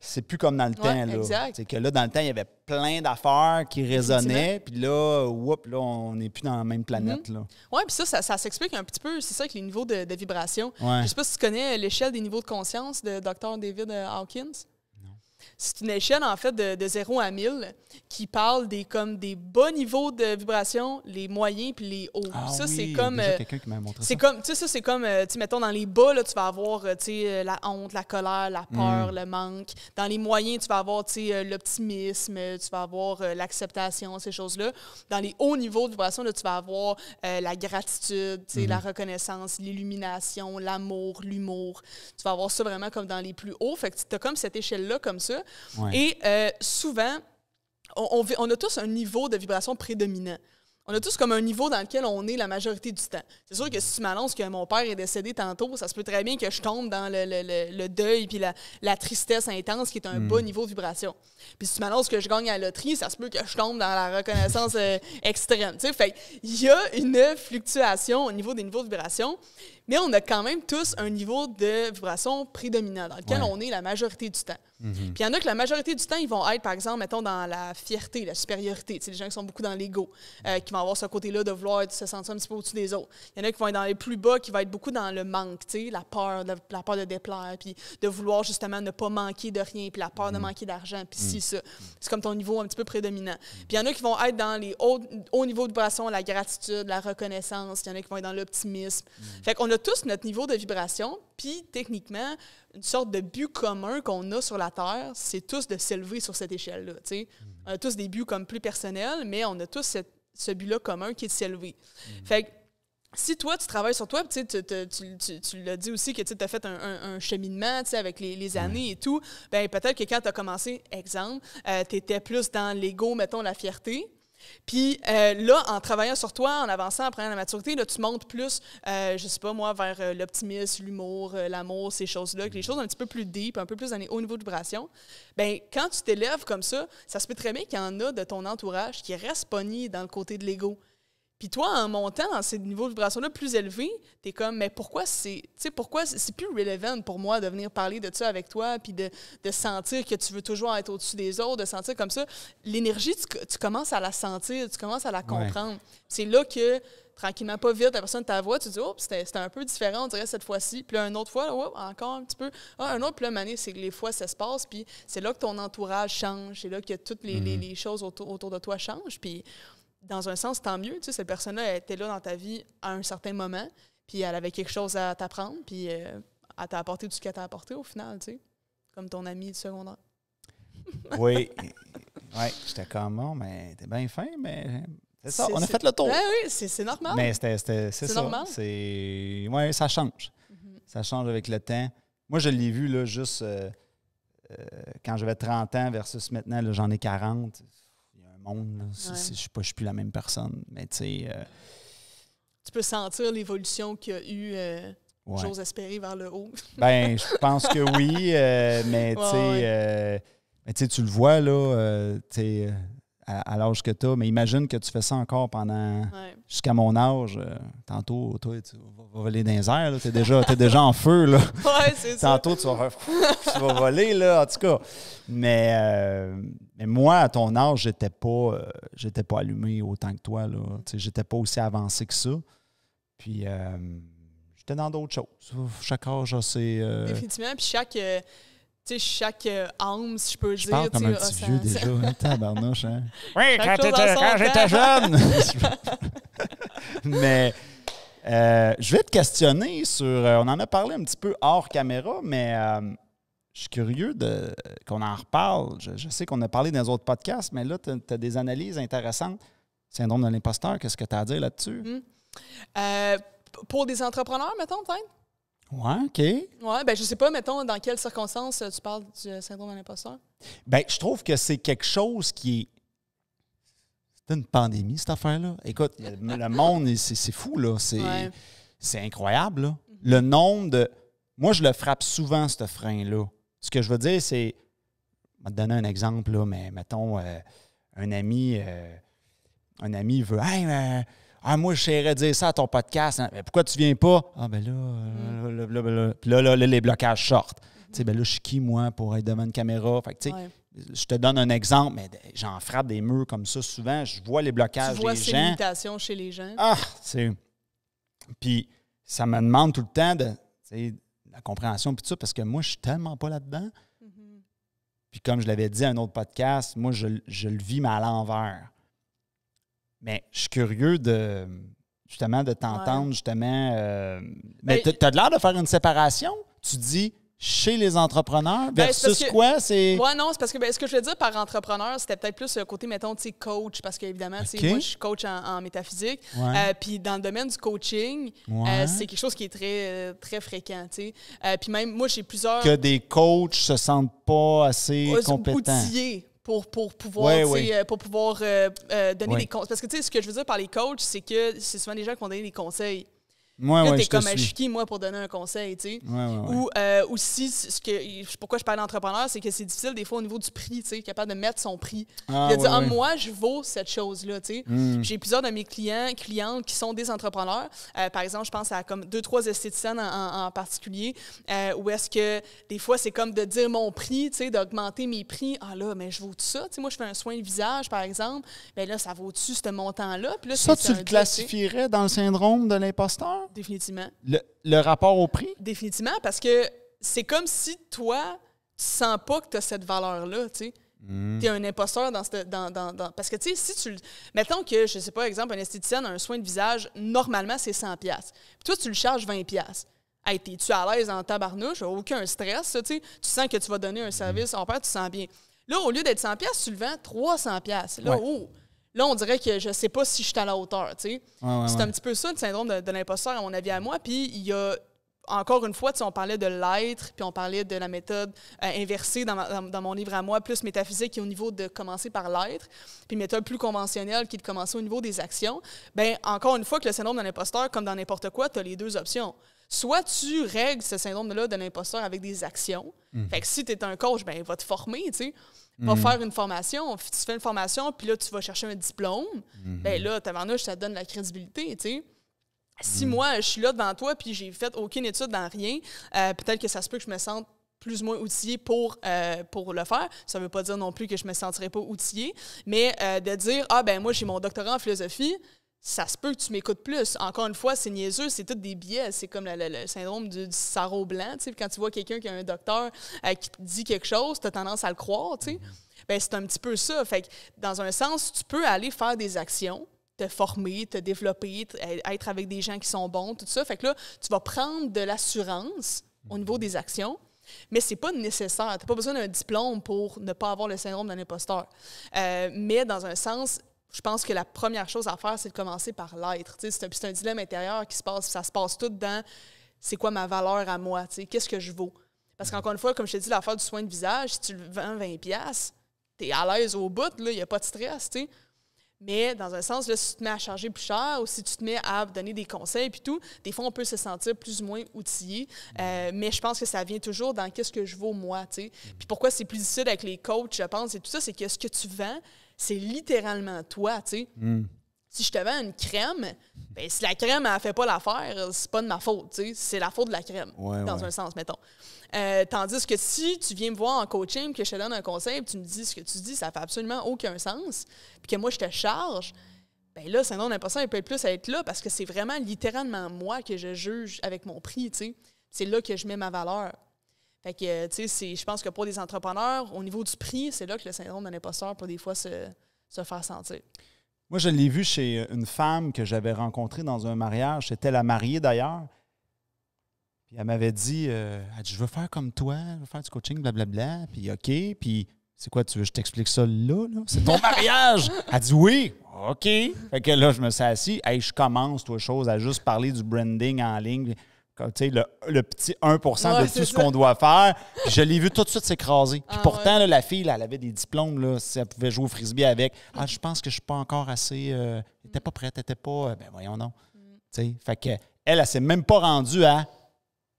c'est plus comme dans le temps. Là. Exact. C'est que là, dans le temps, il y avait plein d'affaires qui résonnaient. Puis là, on n'est plus dans la même planète. Oui, puis ça s'explique un petit peu. C'est ça avec les niveaux de vibration. Ouais. Je ne sais pas si tu connais l'échelle des niveaux de conscience de Dr. David Hawkins. C'est une échelle, en fait, de 0 à 1000 qui parle des bas niveaux de vibration, les moyens puis les hauts. Ah ça, oui, c'est comme... déjà quelqu'un qui m'a montré ça. C'est comme, mettons, dans les bas, là, tu vas avoir, la honte, la colère, la peur, le manque. Dans les moyens, tu vas avoir, l'optimisme, tu vas avoir l'acceptation, ces choses-là. Dans les hauts niveaux de vibration, là, tu vas avoir la gratitude, la reconnaissance, l'illumination, l'amour, l'humour. Tu vas avoir ça vraiment comme dans les plus hauts. Fait que tu as comme cette échelle-là, comme ça. Ouais. Et souvent, on a tous un niveau de vibration prédominant. On a tous comme un niveau dans lequel on est la majorité du temps. C'est sûr que si tu m'annonces que mon père est décédé tantôt, ça se peut très bien que je tombe dans le deuil puis la tristesse intense qui est un bas niveau de vibration. Puis si tu m'annonces que je gagne à la loterie, ça se peut que je tombe dans la reconnaissance extrême. Fait il y a une fluctuation au niveau des niveaux de vibration, mais on a quand même tous un niveau de vibration prédominant dans lequel on est la majorité du temps. Puis il y en a que la majorité du temps, ils vont être, par exemple, mettons, dans la fierté, la supériorité. Les gens qui sont beaucoup dans l'ego, qui vont avoir ce côté-là de vouloir se sentir un petit peu au-dessus des autres. Il y en a qui vont être dans les plus bas, qui vont être beaucoup dans le manque, la peur de déplaire, puis de vouloir justement ne pas manquer de rien, puis la peur de manquer d'argent, puis ça. C'est comme ton niveau un petit peu prédominant. Puis il y en a qui vont être dans les hauts niveaux de vibration, la gratitude, la reconnaissance. Il y en a qui vont être dans l'optimisme. Fait qu'on a tous notre niveau de vibration, puis techniquement, une sorte de but commun qu'on a sur la Terre, c'est tous de s'élever sur cette échelle-là. On a tous des buts comme plus personnels, mais on a tous ce but-là commun qui est de s'élever. Fait que si toi, tu travailles sur toi, tu l'as dit aussi que tu as fait un cheminement avec les années et tout, ben peut-être que quand tu as commencé, exemple, tu étais plus dans l'ego, mettons, la fierté. Puis là, en travaillant sur toi, en avançant, en prenant la maturité, là, tu montes plus, je sais pas moi, vers l'optimisme, l'humour, l'amour, ces choses-là, les choses un petit peu plus deep, un peu plus dans les hauts niveaux de vibration. Bien, quand tu t'élèves comme ça se peut très bien qu'il y en a de ton entourage qui restent pognés dans le côté de l'ego. Puis toi, en montant dans ces niveaux de vibration-là plus élevés, t'es comme, mais pourquoi c'est plus relevant pour moi de venir parler de ça avec toi, puis de sentir que tu veux toujours être au-dessus des autres, de sentir comme ça. L'énergie, tu commences à la sentir, tu commences à la comprendre. Ouais. C'est là que, tranquillement, pas vite, la personne ta voix, tu dis, oh, c'était un peu différent, on dirait, cette fois-ci. Puis là, une autre fois, oh, encore un petit peu. Ah, un autre, puis là, mané, c'est que les fois, ça se passe, puis c'est là que ton entourage change, c'est là que toutes les choses autour de toi changent, puis dans un sens, tant mieux. Cette personne-là, elle était là dans ta vie à un certain moment, puis elle avait quelque chose à t'apprendre, puis elle t'a apporté tout ce qu'elle t'a apporté au final, comme ton ami du secondaire. Oui. Oui, j'étais comme, bon, mais t'es bien fin, mais c'est ça, on a fait le tour. Oui, c'est normal. Mais c'est ça. Normal. Oui, ça change. Ça change avec le temps. Moi, je l'ai vu, là, juste quand j'avais 30 ans versus maintenant, là, j'en ai 40. Monde, je ne suis plus la même personne, mais tu sais... Tu peux sentir l'évolution qu'il y a eu, j'ose espérer, vers le haut. Ben, je pense que oui, mais tu sais, tu le vois, là, tu sais, à l'âge que tu as, mais imagine que tu fais ça encore pendant... jusqu'à mon âge. Tantôt, toi, tu vas voler dans les airs, tu es déjà en feu, là. Oui, c'est ça. Tantôt, tu vas voler, là, en tout cas. Mais moi, à ton âge, j'étais pas allumé autant que toi, là. J'étais pas aussi avancé que ça. Puis, j'étais dans d'autres choses. Chaque âge, c'est... Définitivement. Puis chaque âme, si je peux dire... Je parle comme un petit vieux déjà, hein, tabarnouche, hein? Oui, quand j'étais jeune! Mais je vais te questionner sur... on en a parlé un petit peu hors caméra, mais je suis curieux qu'on en reparle. Je sais qu'on a parlé dans les autres podcasts, mais là, tu as des analyses intéressantes. Syndrome de l'imposteur, qu'est-ce que tu as à dire là-dessus? Pour des entrepreneurs, mettons, peut-être? Oui, OK. Oui, bien, je sais pas, mettons, dans quelles circonstances tu parles du syndrome de l'imposteur? Bien, je trouve que c'est quelque chose qui est... C'est une pandémie, cette affaire-là. Écoute, le monde, c'est fou, là. C'est incroyable, là. Le nombre de... Moi, je le frappe souvent, ce frein-là. Ce que je veux dire, c'est... Je vais te donner un exemple, là, mais mettons, un ami veut... Hey, moi, j'essaierais de dire ça à ton podcast. Hein. Mais pourquoi tu viens pas? Ah, ben là... Puis là, les blocages sortent. Tu sais, ben là, je suis qui, moi, pour être devant une caméra? Fait que, tu sais, je te donne un exemple, mais j'en frappe des murs comme ça souvent. Je vois les blocages des gens. Tu vois ces limitations chez les gens. Ah, c'est... Puis ça me demande tout le temps de la compréhension puis tout ça, parce que moi, je suis tellement pas là-dedans. Puis comme je l'avais dit à un autre podcast, moi, je le vis, mais à l'envers. Mais je suis curieux de t'entendre, justement. Mais tu as l'air de faire une séparation. Tu dis chez les entrepreneurs versus quoi? Oui, non, c'est parce que ce que je veux dire par entrepreneur, c'était peut-être plus le côté, mettons, coach, parce qu'évidemment, moi, je suis coach en métaphysique. Puis dans le domaine du coaching, c'est quelque chose qui est très, très fréquent. Puis même, moi, j'ai plusieurs... Que des coachs se sentent pas assez compétents. Outillés pour pouvoir, donner des conseils. Parce que, ce que je veux dire par les coachs, c'est que c'est souvent des gens qui vont donner des conseils. Là, t'es comme, je suis qui, moi, pour donner un conseil, tu sais? Ou aussi, pourquoi je parle d'entrepreneur, c'est que c'est difficile, des fois, au niveau du prix, tu sais, capable de mettre son prix. De dire, moi, je vaux cette chose-là, tu sais. J'ai plusieurs de mes clientes qui sont des entrepreneurs. Par exemple, je pense à comme 2-3 esthéticiennes en particulier, où est-ce que, des fois, c'est comme de dire mon prix, tu sais, d'augmenter mes prix. Ah là, mais je vaux tout ça? Tu sais, moi, je fais un soin de visage, par exemple. Bien là, ça vaut-tu ce montant-là? Puis là, ça, tu le classifierais dans le syndrome de l'imposteur? Définitivement. Le rapport au prix? Définitivement, parce que c'est comme si toi, tu sens pas que tu as cette valeur-là, tu sais. Tu es un imposteur parce que, tu sais, si tu... Mettons que, je sais pas, exemple, un esthéticienne a un soin de visage, normalement, c'est 100$. Puis toi, tu le charges 20$. Hey, t'es-tu à l'aise en tabarnouche? Aucun stress, tu sais. Tu sens que tu vas donner un service, en père, tu sens bien. Là, au lieu d'être 100$, tu le vends 300$. Là, Là, on dirait que je sais pas si je suis à la hauteur, tu sais. C'est un petit peu ça, le syndrome de l'imposteur, à mon avis, à moi. Puis, il y a, encore une fois, on parlait de l'être, puis on parlait de la méthode inversée dans mon livre à moi, plus métaphysique, qui est au niveau de commencer par l'être, puis méthode plus conventionnelle, qui est de commencer au niveau des actions. Bien, encore une fois, que le syndrome de l'imposteur, comme dans n'importe quoi, tu as les deux options. Soit tu règles ce syndrome-là de l'imposteur avec des actions. Fait que si tu es un coach, ben, il va te former, tu sais. Va faire une formation, tu fais une formation, puis là, tu vas chercher un diplôme. Bien là, tabarnouche, ça te donne de la crédibilité, tu sais. Si moi, je suis là devant toi, puis j'ai fait aucune étude dans rien, peut-être que ça se peut que je me sente plus ou moins outillée pour le faire. Ça ne veut pas dire non plus que je ne me sentirais pas outillée, mais de dire, ben moi, j'ai mon doctorat en philosophie, ça se peut que tu m'écoutes plus. Encore une fois, c'est niaiseux, c'est tout des biais. C'est comme le syndrome du sarrau blanc. T'sais. Quand tu vois quelqu'un qui a un docteur qui te dit quelque chose, tu as tendance à le croire. Ben, c'est un petit peu ça. Fait que, dans un sens, tu peux aller faire des actions, te former, te développer, être avec des gens qui sont bons, tout ça. Fait que là, tu vas prendre de l'assurance au niveau des actions, mais c'est pas nécessaire. Tu n'as pas besoin d'un diplôme pour ne pas avoir le syndrome de l'imposteur. Mais dans un sens, je pense que la première chose à faire, c'est de commencer par l'être. C'est un dilemme intérieur qui se passe. Ça se passe tout dans c'est quoi ma valeur à moi? Qu'est-ce que je vaux? Parce qu'encore une fois, comme je t'ai dit, l'affaire du soin de visage, si tu le vends 20$, tu es à l'aise au bout, il n'y a pas de stress. T'sais. Mais dans un sens, là, si tu te mets à charger plus cher ou si tu te mets à donner des conseils puis tout, des fois, on peut se sentir plus ou moins outillé. Mais je pense que ça vient toujours dans qu'est-ce que je vaux moi. T'sais. Puis pourquoi c'est plus difficile avec les coachs, je pense, et tout ça, c'est que ce que tu vends, c'est littéralement toi, tu sais. Si je te vends une crème, ben si la crème, elle fait pas l'affaire, c'est pas de ma faute, tu sais. C'est la faute de la crème, dans un sens, mettons. Tandis que si tu viens me voir en coaching, que je te donne un conseil, puis tu me dis ce que tu dis, ça fait absolument aucun sens, puis que moi, je te charge, bien là, syndrome d'imposteur, il peut être plus à être là, parce que c'est vraiment littéralement moi que je juge avec mon prix, tu sais. C'est là que je mets ma valeur. Fait que, tu sais, je pense que pour des entrepreneurs, au niveau du prix, c'est là que le syndrome de l'imposteur peut des fois se faire sentir. Moi, je l'ai vu chez une femme que j'avais rencontrée dans un mariage. C'était la mariée, d'ailleurs. Puis elle m'avait dit, elle dit, je veux faire comme toi, je veux faire du coaching, blablabla. Puis OK, puis c'est quoi, tu veux que je t'explique ça là? C'est ton mariage! Elle dit oui, OK. Fait que là, je me suis assis. Hey, je commence, toi, chose, à juste parler du branding en ligne. Tu sais, le petit 1% de tout ce qu'on doit faire. Puis je l'ai vu tout de suite s'écraser. Puis pourtant, là, la fille, là, elle avait des diplômes, là, si elle pouvait jouer au frisbee avec. Ah, je pense que je suis pas encore assez... elle n'était pas prête, elle n'était pas... Ben voyons non. Tu sais, fait que elle s'est même pas rendue à...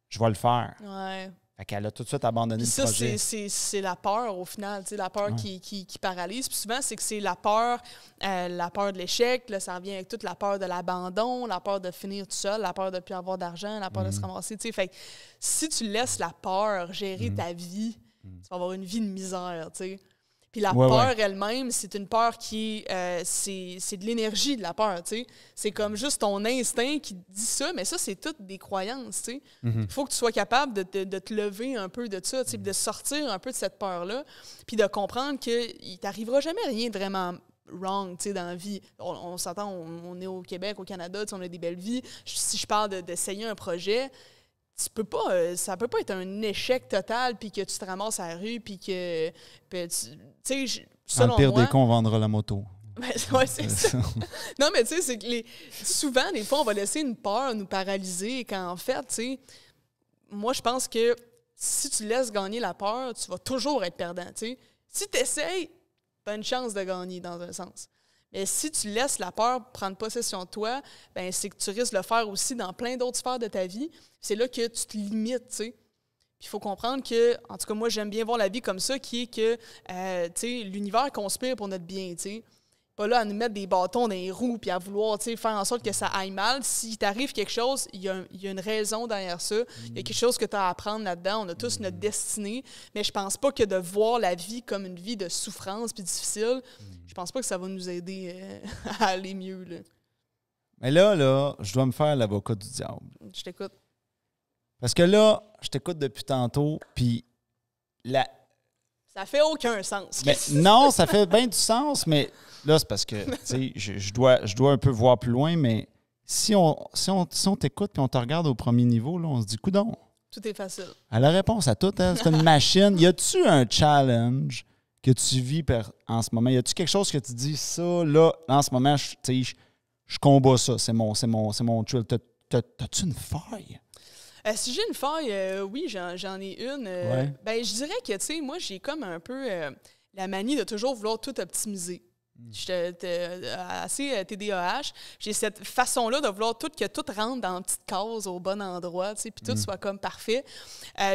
Je vais le faire. Ouais. Fait qu'elle a tout de suite abandonné le projet. C'est la peur, au final, la peur qui paralyse. Puis souvent, c'est que c'est la peur de l'échec. Là, ça revient avec toute la peur de l'abandon, la peur de finir tout seul, la peur de ne plus avoir d'argent, la peur de se ramasser. Fait que si tu laisses la peur gérer ta vie, tu vas avoir une vie de misère, tu sais. Puis la peur elle-même, c'est une peur qui c'est de l'énergie de la peur, tu sais. C'est comme juste ton instinct qui dit ça, mais ça, c'est toutes des croyances, tu sais. Il faut que tu sois capable de te lever un peu de ça, tu sais, de sortir un peu de cette peur-là, puis de comprendre qu'il t'arrivera jamais rien de vraiment wrong, tu sais, dans la vie. On s'entend, on est au Québec, au Canada, tu sais, on a des belles vies. Si je parle d'essayer un projet, tu peux pas, ça peut pas être un échec total puis que tu te ramasses à la rue puis que tu sais, selon moi... Dans le pire des cas, on vendra la moto. Ben, ouais, c'est ça. Non, mais tu sais, c'est que souvent, des fois, on va laisser une peur nous paralyser quand, en fait, tu sais, moi, je pense que si tu laisses gagner la peur, tu vas toujours être perdant, tu sais. Si tu essaies, tu as une chance de gagner, dans un sens. Mais si tu laisses la peur prendre possession de toi, ben c'est que tu risques de le faire aussi dans plein d'autres sphères de ta vie. C'est là que tu te limites, tu sais. Puis il faut comprendre que, en tout cas, moi, j'aime bien voir la vie comme ça, qui est que, tu sais, l'univers conspire pour notre bien, tu sais. Pas là à nous mettre des bâtons dans les roues puis à vouloir, tu sais, faire en sorte que ça aille mal. Si t'arrive quelque chose, il y a une raison derrière ça. Il y a quelque chose que tu as à apprendre là-dedans. On a tous notre destinée. Mais je pense pas que de voir la vie comme une vie de souffrance puis difficile, je pense pas que ça va nous aider à aller mieux, là. Mais là, je dois me faire l'avocat du diable. Je t'écoute. Parce que là, je t'écoute depuis tantôt, puis ça fait aucun sens. Mais non, ça fait bien du sens, mais là, c'est parce que, tu sais, je dois un peu voir plus loin, mais si on t'écoute et on te regarde au premier niveau, là, on se dit, coudonc. Tout est facile. À la réponse à tout, hein, c'est une machine. Y a-tu un challenge que tu vis en ce moment? Y a-tu quelque chose que tu dis, ça, là, en ce moment, je combats ça, c'est mon thrill. T'as-tu une faille? Si j'ai une faille, oui, j'en ai une. Ben, je dirais que, tu sais, moi, j'ai comme un peu la manie de toujours vouloir tout optimiser. J'étais assez TDAH. J'ai cette façon-là de vouloir que tout rentre dans une petite case au bon endroit, tu sais, puis tout soit comme parfait.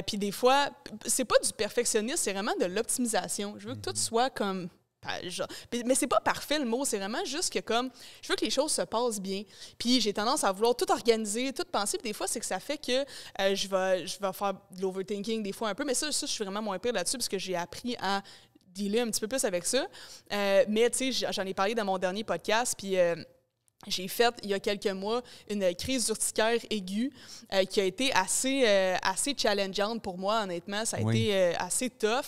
Puis des fois, c'est pas du perfectionnisme, c'est vraiment de l'optimisation. Je veux que tout soit comme... Mais c'est pas parfait le mot, c'est vraiment juste que comme je veux que les choses se passent bien. Puis j'ai tendance à vouloir tout organiser, tout penser. Puis des fois, c'est que ça fait que je vais faire de l'overthinking des fois un peu. Mais ça, je suis vraiment moins pire là-dessus parce que j'ai appris à dealer un petit peu plus avec ça. Mais tu sais, j'en ai parlé dans mon dernier podcast. Puis j'ai fait, il y a quelques mois, une crise urticaire aiguë qui a été assez challengeante pour moi, honnêtement. Ça a été assez tough.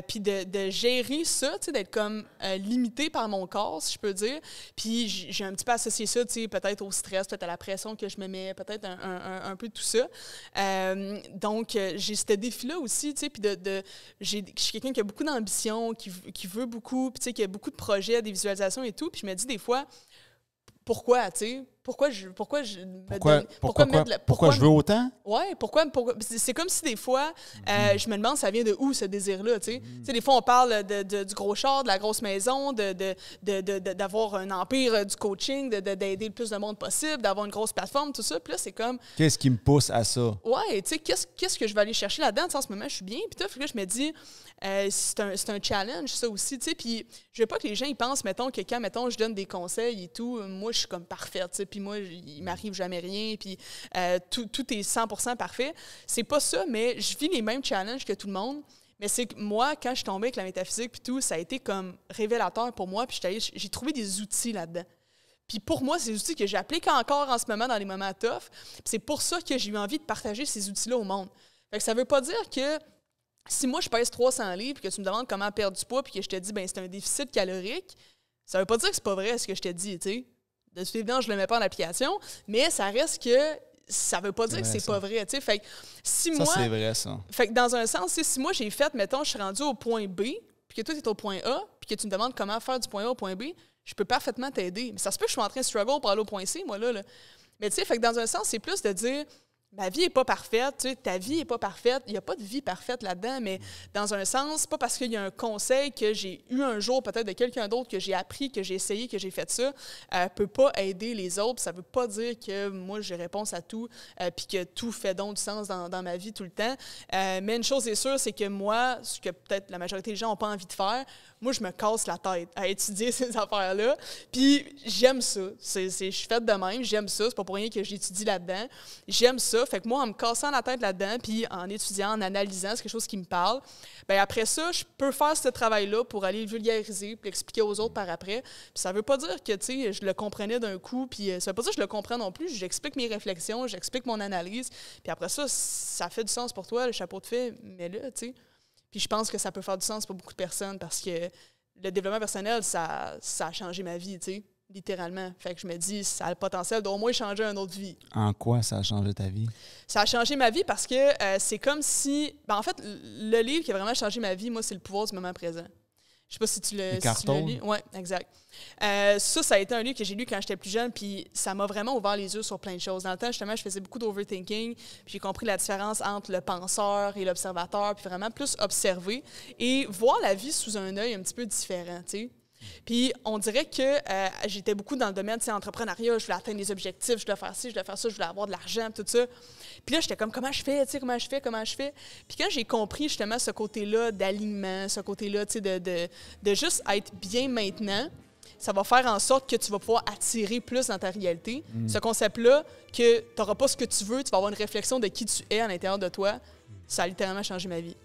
Puis de gérer ça, tu sais, d'être comme limité par mon corps, si je peux dire. Puis j'ai un petit peu associé ça, tu sais, peut-être au stress, peut-être à la pression que je me mets, peut-être un peu de tout ça. Donc, j'ai ce défi-là aussi, tu sais, puis je suis quelqu'un qui a beaucoup d'ambition, qui veut beaucoup, puis tu sais, qui a beaucoup de projets, des visualisations et tout. Puis je me dis des fois... Pourquoi, tu sais? Pourquoi je veux autant? Oui, pourquoi? C'est comme si des fois, je me demande ça vient de où ce désir-là, tu sais? Tu sais, des fois, on parle du gros char, de la grosse maison, d'avoir un empire du coaching, d'aider le plus de monde possible, d'avoir une grosse plateforme, tout ça. Puis là, c'est comme... Qu'est-ce qui me pousse à ça? Oui, tu sais, qu'est-ce que je vais aller chercher là-dedans? En ce moment, je suis bien. Puis là, je me dis, c'est un challenge, ça aussi, tu sais. Puis je veux pas que les gens ils pensent, mettons, que quand, mettons, je donne des conseils et tout, moi, je suis comme parfaite, tu sais. Puis moi, il m'arrive jamais rien, puis tout est 100% parfait. C'est pas ça, mais je vis les mêmes challenges que tout le monde. Mais c'est que moi, quand je suis tombée avec la métaphysique puis tout, ça a été comme révélateur pour moi, puis j'ai trouvé des outils là-dedans. Puis pour moi, c'est des outils que j'applique encore en ce moment dans les moments tough. Puis c'est pour ça que j'ai eu envie de partager ces outils-là au monde. Fait que ça veut pas dire que si moi, je pèse 300 livres, que tu me demandes comment perdre du poids, puis que je te dis, ben c'est un déficit calorique, ça veut pas dire que c'est pas vrai ce que je te dis, tu sais. De toute évidence, je le mets pas en application, mais ça reste que ça veut pas dire que c'est pas vrai, tu sais. Fait que si moi... Ça, c'est vrai, ça. Fait que dans un sens, si moi, j'ai fait, mettons, je suis rendu au point B, puis que toi, tu es au point A, puis que tu me demandes comment faire du point A au point B, je peux parfaitement t'aider. Mais ça se peut que je suis en train de struggle pour aller au point C, moi, là. Mais tu sais, fait que dans un sens, c'est plus de dire... Ma vie n'est pas parfaite, tu sais, ta vie n'est pas parfaite, il n'y a pas de vie parfaite là-dedans, mais dans un sens, pas parce qu'il y a un conseil que j'ai eu un jour, peut-être de quelqu'un d'autre, que j'ai appris, que j'ai essayé, que j'ai fait ça, peut pas aider les autres. Ça veut pas dire que moi, j'ai réponse à tout, puis que tout fait donc du sens dans ma vie tout le temps. Mais une chose est sûre, c'est que moi, ce que peut-être la majorité des gens n'ont pas envie de faire, moi, je me casse la tête à étudier ces affaires-là. Puis j'aime ça. Je suis faite de même, j'aime ça. C'est pas pour rien que j'étudie là-dedans. J'aime ça. Fait que moi, en me cassant la tête là-dedans, puis en étudiant, en analysant, c'est quelque chose qui me parle, bien après ça, je peux faire ce travail-là pour aller le vulgariser, puis l'expliquer aux autres par après. Puis ça veut pas dire que, tu sais, je le comprenais d'un coup, puis ça veut pas dire que je le comprends non plus. J'explique mes réflexions, j'explique mon analyse. Puis après ça, ça fait du sens pour toi, le chapeau de fait, mais là, tu sais. Puis je pense que ça peut faire du sens pour beaucoup de personnes parce que le développement personnel, ça a changé ma vie, tu sais, littéralement. Fait que je me dis, ça a le potentiel d'au moins changer une autre vie. En quoi ça a changé ta vie? Ça a changé ma vie parce que c'est comme si... Ben, en fait, le livre qui a vraiment changé ma vie, moi, c'est Le pouvoir du moment présent. Je sais pas si tu l'as lu. Oui, exact. Ça a été un livre que j'ai lu quand j'étais plus jeune, puis ça m'a vraiment ouvert les yeux sur plein de choses. Dans le temps, justement, je faisais beaucoup d'overthinking, puis j'ai compris la différence entre le penseur et l'observateur, puis vraiment plus observer et voir la vie sous un œil un petit peu différent, tu sais. Puis on dirait que j'étais beaucoup dans le domaine, tu sais, entrepreneuriat, je voulais atteindre des objectifs, je voulais faire ci, je voulais faire ça, je voulais avoir de l'argent, tout ça. Puis là, j'étais comme, comment je fais, tu sais, comment je fais? Puis quand j'ai compris justement ce côté-là d'alignement, ce côté-là, tu sais, de juste être bien maintenant, ça va faire en sorte que tu vas pouvoir attirer plus dans ta réalité. Ce concept-là, que tu n'auras pas ce que tu veux, tu vas avoir une réflexion de qui tu es à l'intérieur de toi, ça a littéralement changé ma vie.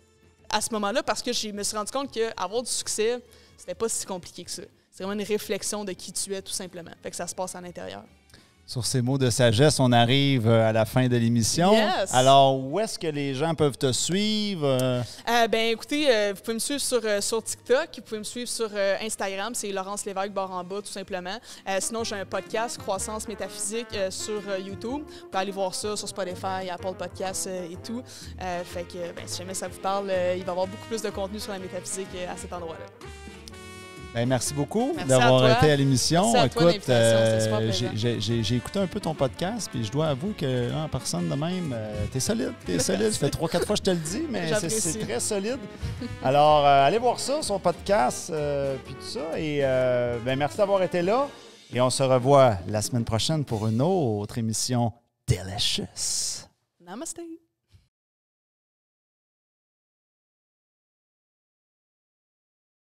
À ce moment-là, parce que je me suis rendu compte qu'avoir du succès, c'était pas si compliqué que ça. C'est vraiment une réflexion de qui tu es, tout simplement. Fait que ça se passe à l'intérieur. Sur ces mots de sagesse, on arrive à la fin de l'émission. Yes. Alors, où est-ce que les gens peuvent te suivre? Ben, écoutez, vous pouvez me suivre sur TikTok, vous pouvez me suivre sur Instagram, c'est Laurence Lévesque barre en bas, tout simplement. Sinon, j'ai un podcast, Croissance métaphysique, sur YouTube. Vous pouvez aller voir ça sur Spotify, Apple Podcasts et tout. Fait que, ben, si jamais ça vous parle, il va y avoir beaucoup plus de contenu sur la métaphysique à cet endroit-là. Ben, merci beaucoup Merci d'avoir été à l'émission. Merci à toi, Écoute, j'ai écouté un peu ton podcast, puis je dois avouer que en personne de même, t'es solide. Ça fait 3-4 fois que je te le dis, mais c'est très solide. Alors, allez voir ça, son podcast, puis tout ça. Et ben, merci d'avoir été là. Et on se revoit la semaine prochaine pour une autre émission Delicious. Namaste.